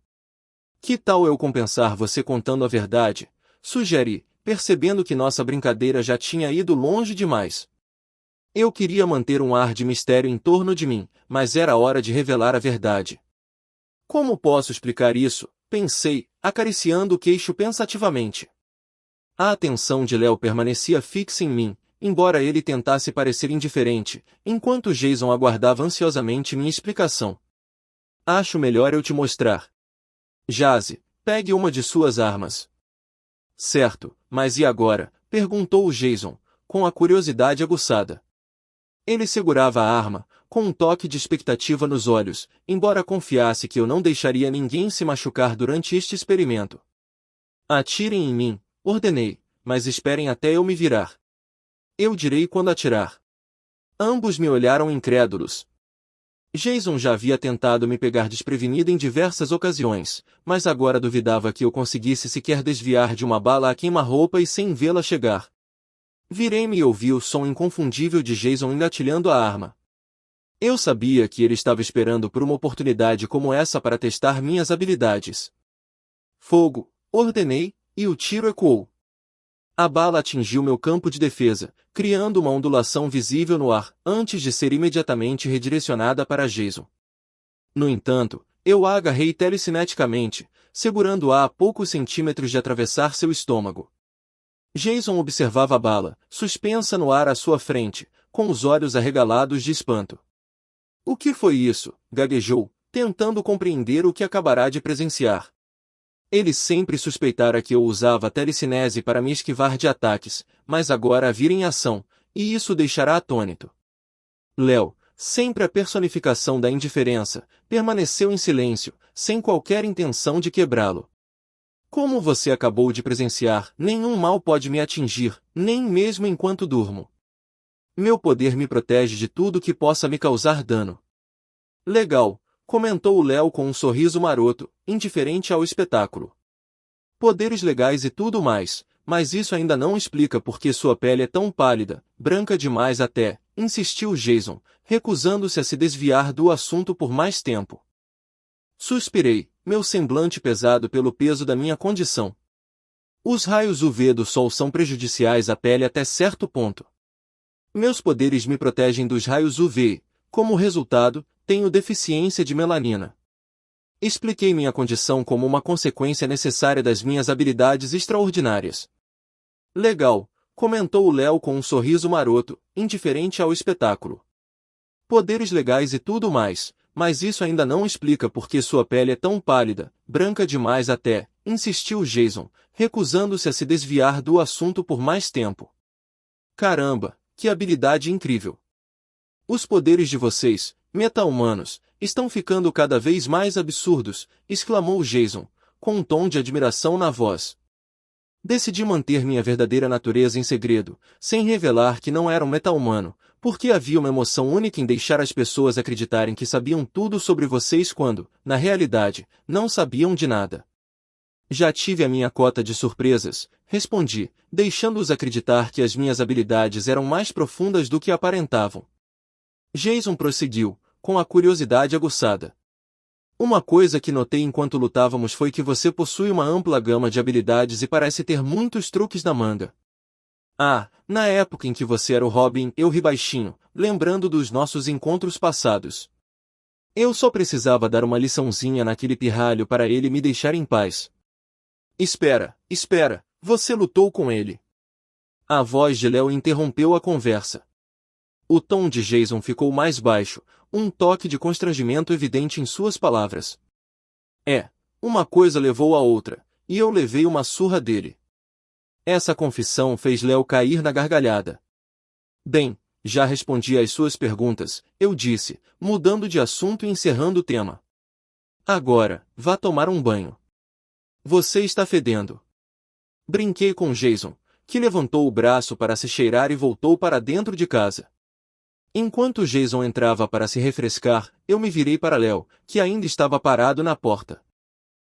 Que tal eu compensar você contando a verdade? Sugeri, percebendo que nossa brincadeira já tinha ido longe demais. Eu queria manter um ar de mistério em torno de mim, mas era hora de revelar a verdade. Como posso explicar isso? Pensei, acariciando o queixo pensativamente. A atenção de Léo permanecia fixa em mim, embora ele tentasse parecer indiferente, enquanto Jason aguardava ansiosamente minha explicação. Acho melhor eu te mostrar. Jazzy, pegue uma de suas armas. Certo, mas e agora? Perguntou o Jason, com a curiosidade aguçada. Ele segurava a arma, com um toque de expectativa nos olhos, embora confiasse que eu não deixaria ninguém se machucar durante este experimento. Atirem em mim, ordenei, mas esperem até eu me virar. Eu direi quando atirar. Ambos me olharam incrédulos. Jason já havia tentado me pegar desprevenido em diversas ocasiões, mas agora duvidava que eu conseguisse sequer desviar de uma bala a queima-roupa e sem vê-la chegar. Virei-me e ouvi o som inconfundível de Jason engatilhando a arma. Eu sabia que ele estava esperando por uma oportunidade como essa para testar minhas habilidades. Fogo, ordenei, e o tiro ecoou. A bala atingiu meu campo de defesa, criando uma ondulação visível no ar, antes de ser imediatamente redirecionada para Jason. No entanto, eu a agarrei telecineticamente, segurando-a a poucos centímetros de atravessar seu estômago. Jason observava a bala, suspensa no ar à sua frente, com os olhos arregalados de espanto. O que foi isso? Gaguejou, tentando compreender o que acabará de presenciar. Ele sempre suspeitara que eu usava a telecinese para me esquivar de ataques, mas agora a vira em ação, e isso o deixará atônito. Léo, sempre a personificação da indiferença, permaneceu em silêncio, sem qualquer intenção de quebrá-lo. Como você acabou de presenciar, nenhum mal pode me atingir, nem mesmo enquanto durmo. Meu poder me protege de tudo que possa me causar dano. Legal, comentou o Léo com um sorriso maroto, indiferente ao espetáculo. Poderes legais e tudo mais, mas isso ainda não explica por que sua pele é tão pálida, branca demais até, insistiu Jason, recusando-se a se desviar do assunto por mais tempo. Suspirei, meu semblante pesado pelo peso da minha condição. Os raios UV do sol são prejudiciais à pele até certo ponto. Meus poderes me protegem dos raios UV, como resultado, tenho deficiência de melanina. Expliquei minha condição como uma consequência necessária das minhas habilidades extraordinárias. Legal, comentou o Léo com um sorriso maroto, indiferente ao espetáculo. Poderes legais e tudo mais, mas isso ainda não explica por que sua pele é tão pálida, branca demais até, insistiu Jason, recusando-se a se desviar do assunto por mais tempo. Caramba, que habilidade incrível! Os poderes de vocês, meta-humanos, estão ficando cada vez mais absurdos, exclamou Jason, com um tom de admiração na voz. Decidi manter minha verdadeira natureza em segredo, sem revelar que não era um meta-humano, porque havia uma emoção única em deixar as pessoas acreditarem que sabiam tudo sobre vocês quando, na realidade, não sabiam de nada. Já tive a minha cota de surpresas, respondi, deixando-os acreditar que as minhas habilidades eram mais profundas do que aparentavam. Jason prosseguiu, com a curiosidade aguçada. Uma coisa que notei enquanto lutávamos foi que você possui uma ampla gama de habilidades e parece ter muitos truques na manga. Ah, na época em que você era o Robin, eu ri baixinho, lembrando dos nossos encontros passados. Eu só precisava dar uma liçãozinha naquele pirralho para ele me deixar em paz. Espera, você lutou com ele. A voz de Léo interrompeu a conversa. O tom de Jason ficou mais baixo, um toque de constrangimento evidente em suas palavras. Uma coisa levou a outra, e eu levei uma surra dele. Essa confissão fez Léo cair na gargalhada. Bem, já respondi às suas perguntas, eu disse, mudando de assunto e encerrando o tema. Agora, vá tomar um banho. Você está fedendo. Brinquei com Jason, que levantou o braço para se cheirar e voltou para dentro de casa. Enquanto Jason entrava para se refrescar, eu me virei para Léo, que ainda estava parado na porta.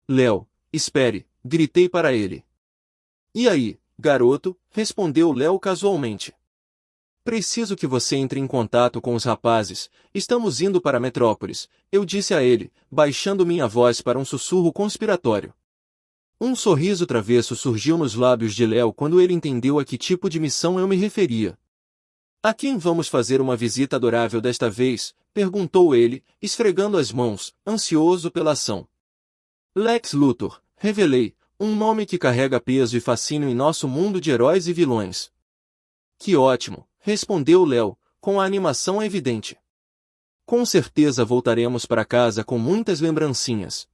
Léo, espere, gritei para ele. E aí, garoto, respondeu Léo casualmente. Preciso que você entre em contato com os rapazes, estamos indo para Metrópolis, eu disse a ele, baixando minha voz para um sussurro conspiratório. Um sorriso travesso surgiu nos lábios de Léo quando ele entendeu a que tipo de missão eu me referia. A quem vamos fazer uma visita adorável desta vez? Perguntou ele, esfregando as mãos, ansioso pela ação. Lex Luthor, revelei, um nome que carrega peso e fascínio em nosso mundo de heróis e vilões. Que ótimo, respondeu Léo, com a animação evidente. Com certeza voltaremos para casa com muitas lembrancinhas.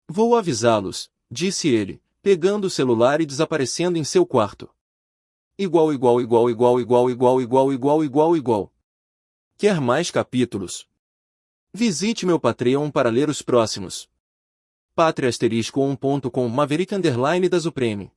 Vou avisá-los, disse ele, pegando o celular e desaparecendo em seu quarto. Igual. Quer mais capítulos? Visite meu Patreon para ler os próximos. Patreon.com Maverick _ da Supreme.